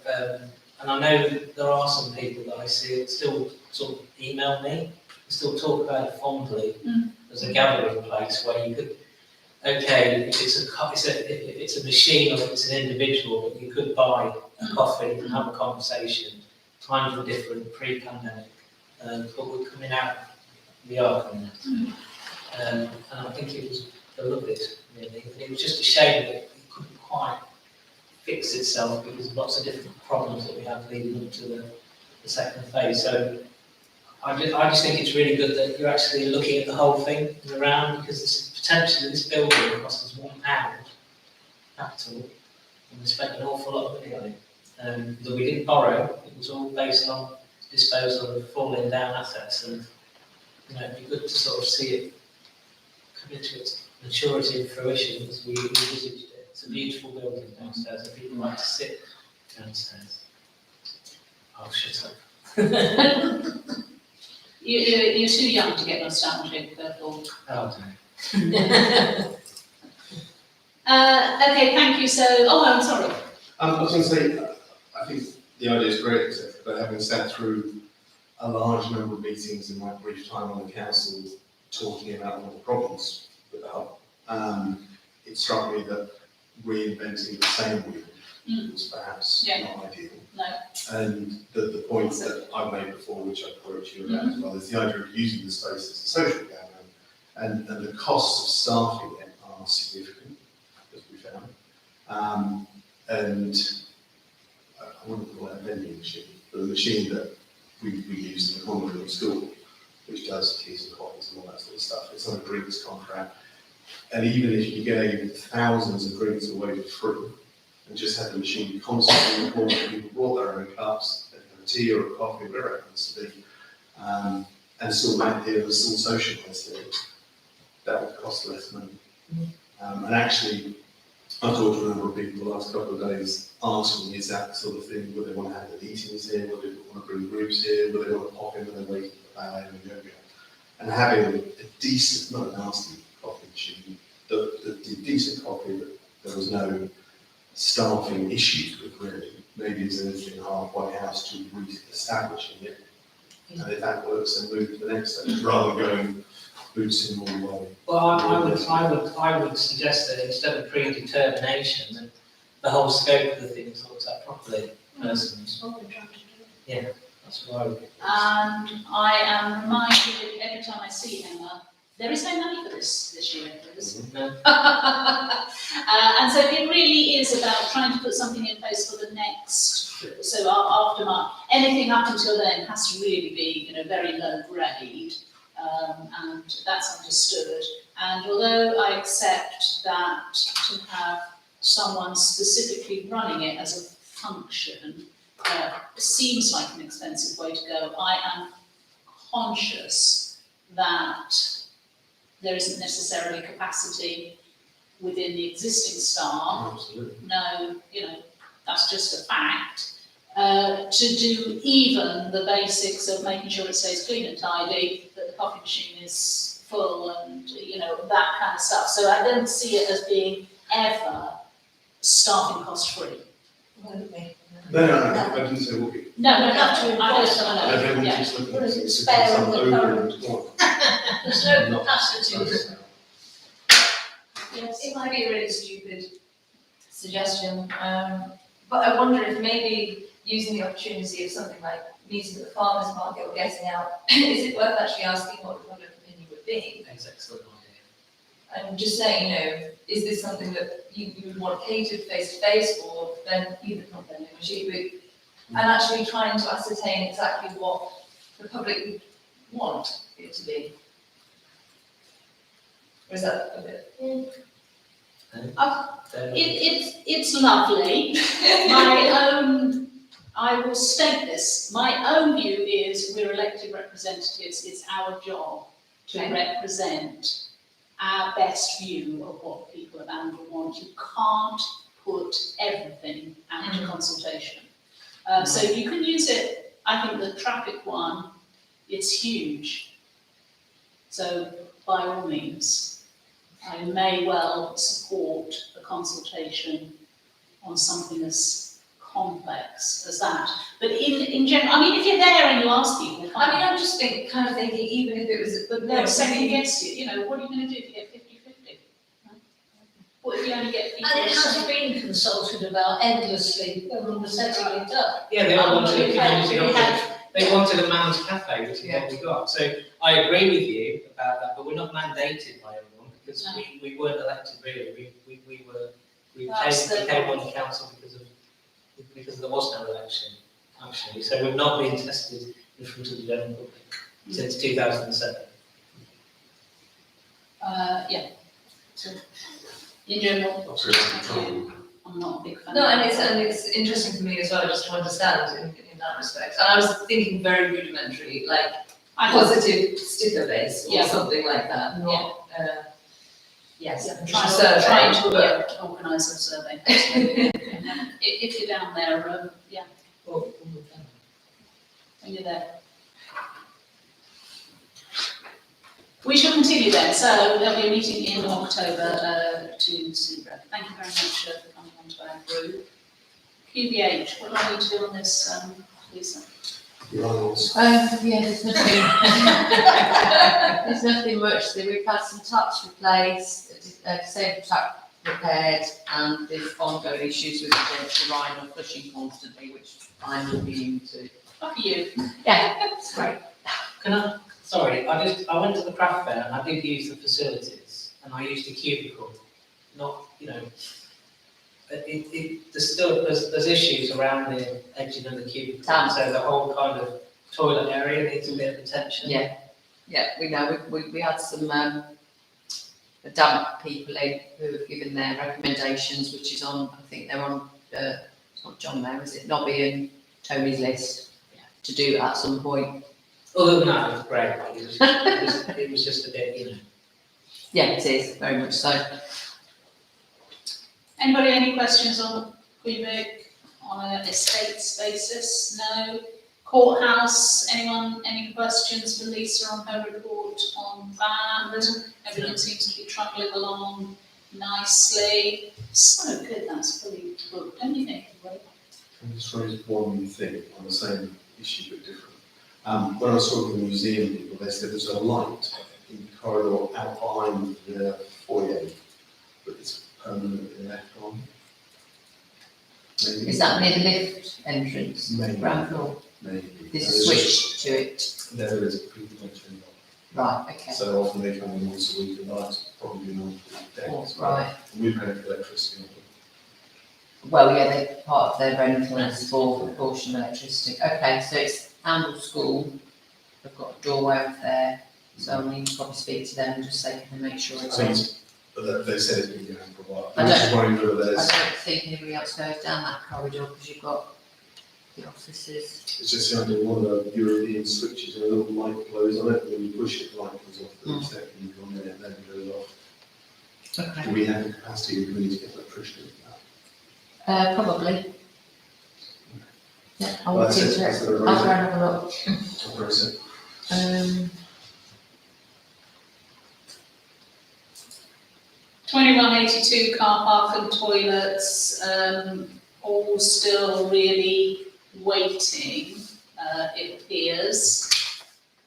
and I know there are some people that I see that still sort of email me, still talk about it fondly as a gathering place where you could, okay, if it's a machine or if it's an individual, but you could buy a coffee and have a conversation. Times were different pre-pandemic, but we're coming out, we are coming out. And I think it was beloved, really. And it was just a shame that it couldn't quite fix itself because of lots of different problems that we have leading up to the second phase. So I just think it's really good that you're actually looking at the whole thing around, because this building cost us £1 capital, and we spent an awful lot of money on it. That we didn't borrow, it was all based on disposal of falling down assets, and it'd be good to sort of see it come into its maturity and fruition as we envisaged it. It's a beautiful building downstairs, and people like to sit downstairs. I'll shut up. You're too young to get nostalgic, therefore. Oh, no. Okay, thank you. So, I'm sorry. I was going to say, I think the idea is great, etc. But having sat through a large number of meetings in my brief time on the council talking about one of the problems with the hub, it struck me that reinventing the same wheel was perhaps not ideal. No. And the point that I've made before, which I've quoted you about as well, is the idea of using the space as a social gathering, and the costs of staffing it are significant, as we found. And I wouldn't call it a vending machine, but a machine that we use in the common room school, which does teas and coffees and all that sort of stuff. It's on a drinks contract. And even if you gave thousands of drinks away for free, and just had the machine constantly recording, people brought their own cups, they'd have a tea or a coffee, whatever it happens to be, and still make here and still socialise here, that would cost less money. And actually, I've talked to a number of people the last couple of days asking me, is that sort of thing, would they want to have the meetings here, would they want to bring groups here, would they want to pop in when they're waiting for ballet and yoga? And having a decent, not a nasty coffee machine, the decent coffee that there was no staffing issues with, really. Maybe it's anything halfway house to re-establishing it. And if that works, then move to the next stage, rather than going boots in all the way. Well, I would suggest that instead of predetermination, that the whole scope of the thing is looked at properly, personally. That's what we're trying to do. Yeah, that's what I would. And I am reminded every time I see Emma, there is no money for this year, Liz. No. And so it really is about trying to put something in place for the next, so after March, anything up until then has to really be, very low grade, and that's understood. And although I accept that to have someone specifically running it as a function seems like an expensive way to go, I am conscious that there isn't necessarily capacity within the existing staff. Absolutely. No, that's just a fact. To do even the basics of making sure it stays clean and tidy, that the coffee machine is full and, that kind of stuff. So I don't see it as being ever staffing cost free. Won't be. No, I didn't say what we. No, We have to enforce I I know, don't want yeah. to just look What at is it, it, spare some on the over current? and on. There's no capacity. Yes. It might be a really stupid suggestion, but I wonder if maybe using the opportunity of something like meeting at the farmers market or getting out, is it worth actually asking what the public opinion would be? That's an excellent idea. And just saying, is this something that you would want catered face to face, or then either not vending machine, and actually trying to ascertain exactly what the public would want it to be? Or is that a bit? It's lovely. I will state this, my own view is we're elected representatives, it's our job to represent our best view of what the people of Andover want. You can't put everything out to consultation. So you can use it, I think the traffic one, it's huge. So by all means, I may well support a consultation on something as complex as that. But in general, I mean, if you're there and you ask people, I mean, I'm just kind of thinking, even if it was, but they'll second guess you, what are you going to do if you get 50-50? What if you only get people? And it has been consulted about endlessly when we were setting it up. Yeah, they all wanted a We had- community we had- office. They wanted a man's cafe, which is what we got. So I agree with you about that, but we're not mandated by everyone because No. we weren't elected really. We That's came on the council because there was no election, actually. So we've not been tested in front of the general public since 2007. Yeah. So, in general, I'm not a big fan. no, and it's interesting for me as well, just to understand in that respect. And I was thinking very rudimentary, like positive sticker base or Yeah. something like that, not, yes. Trying to organise a survey. If you're down there, yeah, Well, when you're there. We shall continue then, so there'll be a meeting in October to see Brett. Thank you very much for coming on to our group. QBH, what do I need to do on this, Lisa? Yeah, there's nothing, there's nothing much there. We've had some taps replaced, disabled tap repaired, and there's ongoing issues with the Rhine or flushing constantly, which I'm looking into. Lucky you. Yeah, it's great. Sorry, I went to the craft fair and I did use the facilities and I used a cubicle, not, there's issues around the edging of the cubicle, Damp. so the whole kind of toilet area needs a bit of attention. Yeah, we know, we had some, damp people in who have given their recommendations, which is on, I think they're on, it's not John there, is it, Nobby and Tony's list to do at some point. Other than that, it was great, it was just a bit, Yeah, it is, very much so. Anybody, any questions on Quebec on an estates basis? No? Courthouse, anyone, any questions for Lisa on her report on that? Everything seems to be trundling along nicely. So good, that's fully booked, don't you think? Can I just raise one thing on the same issue but different? When I was talking to the museum people, they said there's a light in the corridor out behind the foyer, but it's permanently left on. Maybe. Is that near the lift entrance, Maybe. ground floor? Maybe. There's a switch to it. There is a pre-connection. Right, okay. So often they come in once a week, and that's probably not dead. Right. We pay for electricity. Well, yeah, they part of their rental is for a portion of electricity. Okay, so it's Amble School. They've got a doorway up there, so I need to probably speak to them and just say, can they make sure it's on? But they said it's been going for a while. I I'm don't- just worried whether I there's, don't think anybody else goes down that corridor because you've got the offices. it's just sounding one of the European switches and a little light glows on it, when you push it, the light goes off for a second, you go on there, and then it goes off. Okay. Do we have the capacity, do we need to get electricity? Probably. Yeah, I'll Well, look that's it, into that's it. the I'll reason. go and have a look. Where is it? 2182 car park and toilets, all still really waiting, it appears.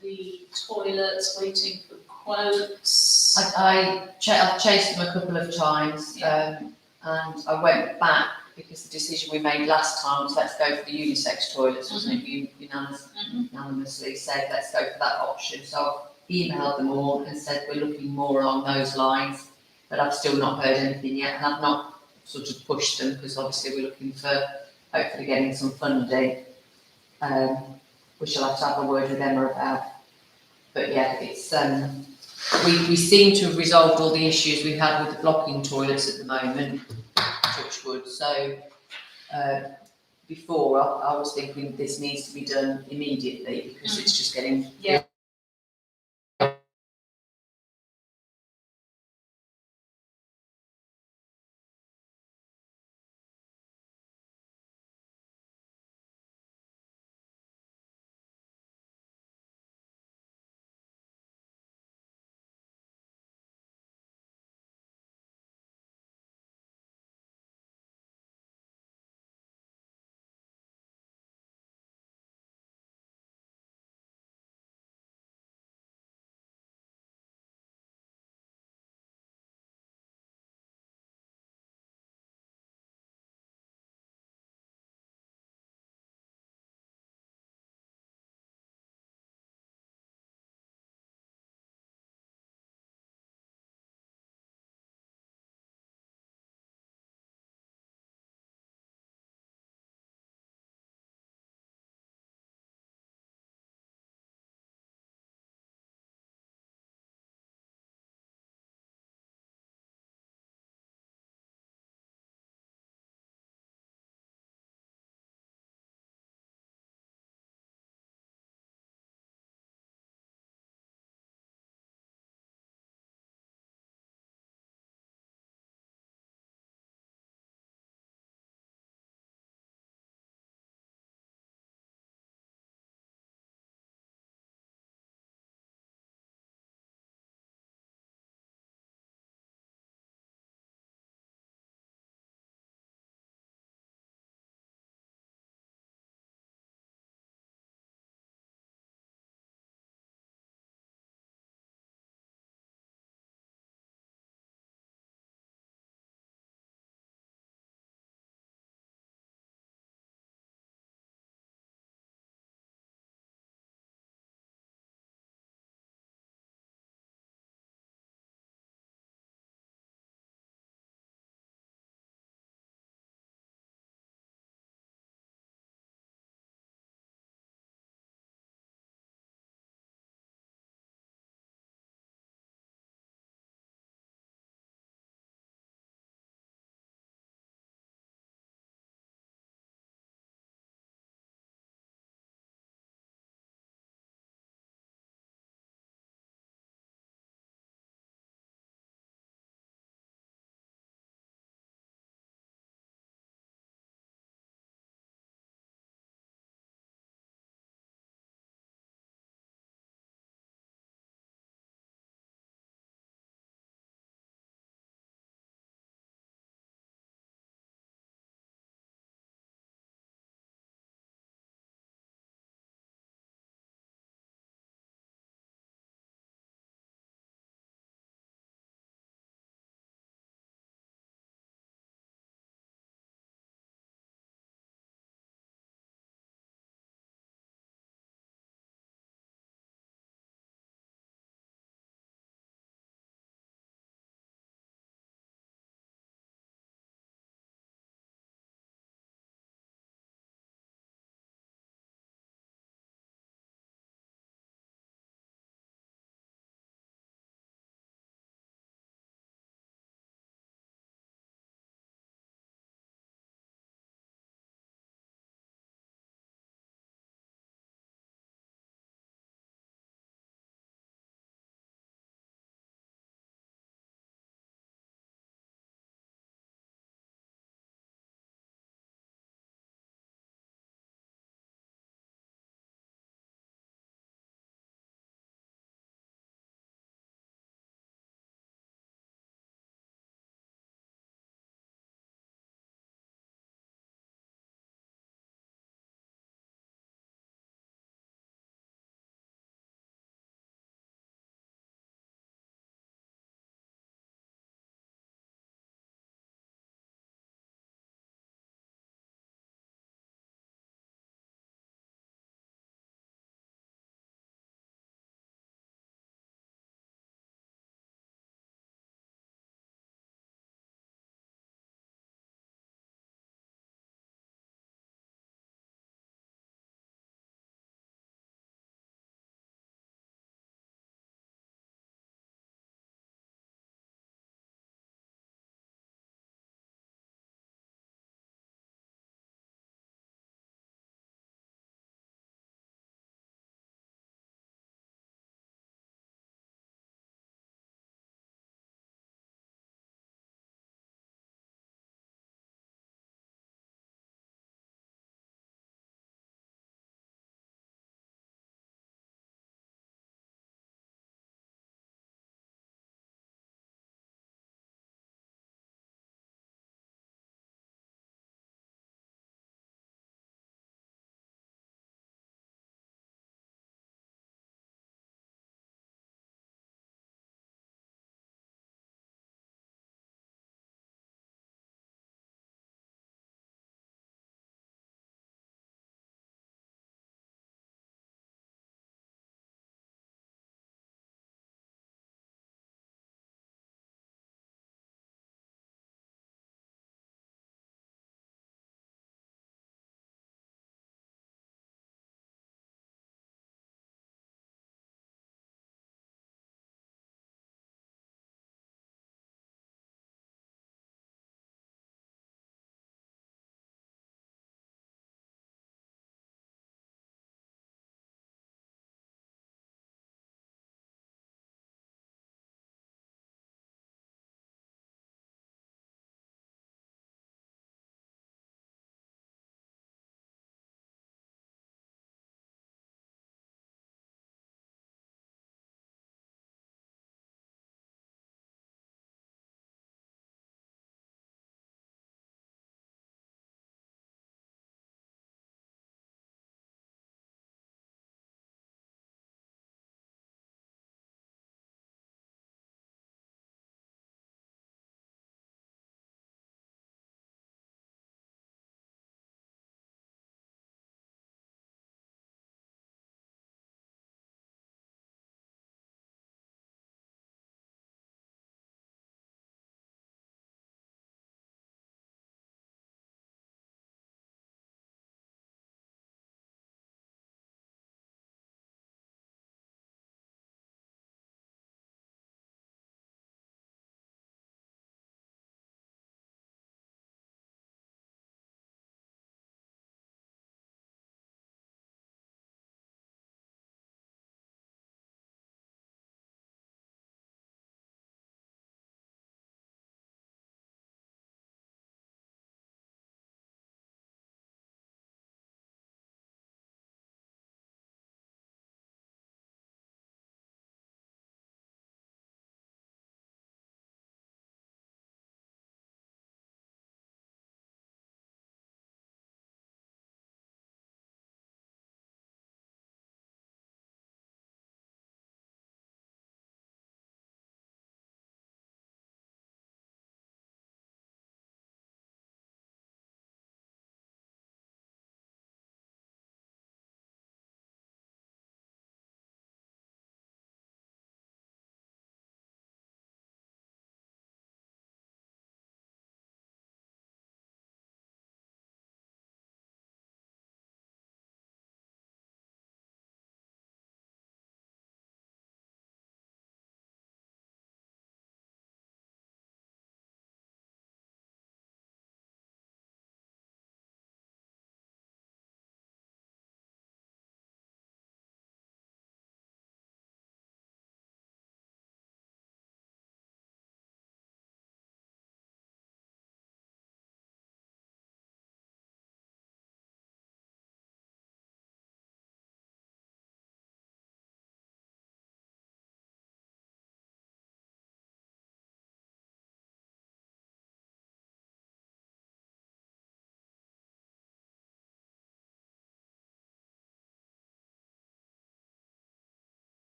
The toilets waiting for quotes. I've chased them a couple of times, and I went back because the decision we made last time was let's go for the unisex toilets, wasn't it? Unanimously said let's go for that option. So I emailed them all and said we're looking more along those lines, but I've still not heard anything yet, and I've not sort of pushed them because obviously we're looking for hopefully getting some funding, which I'll have to have a word with Emma about. But yeah, it's we seem to have resolved all the issues we've had with the blocking toilets at the moment, touch wood. So before I was thinking this needs to be done immediately because it's just getting Yeah.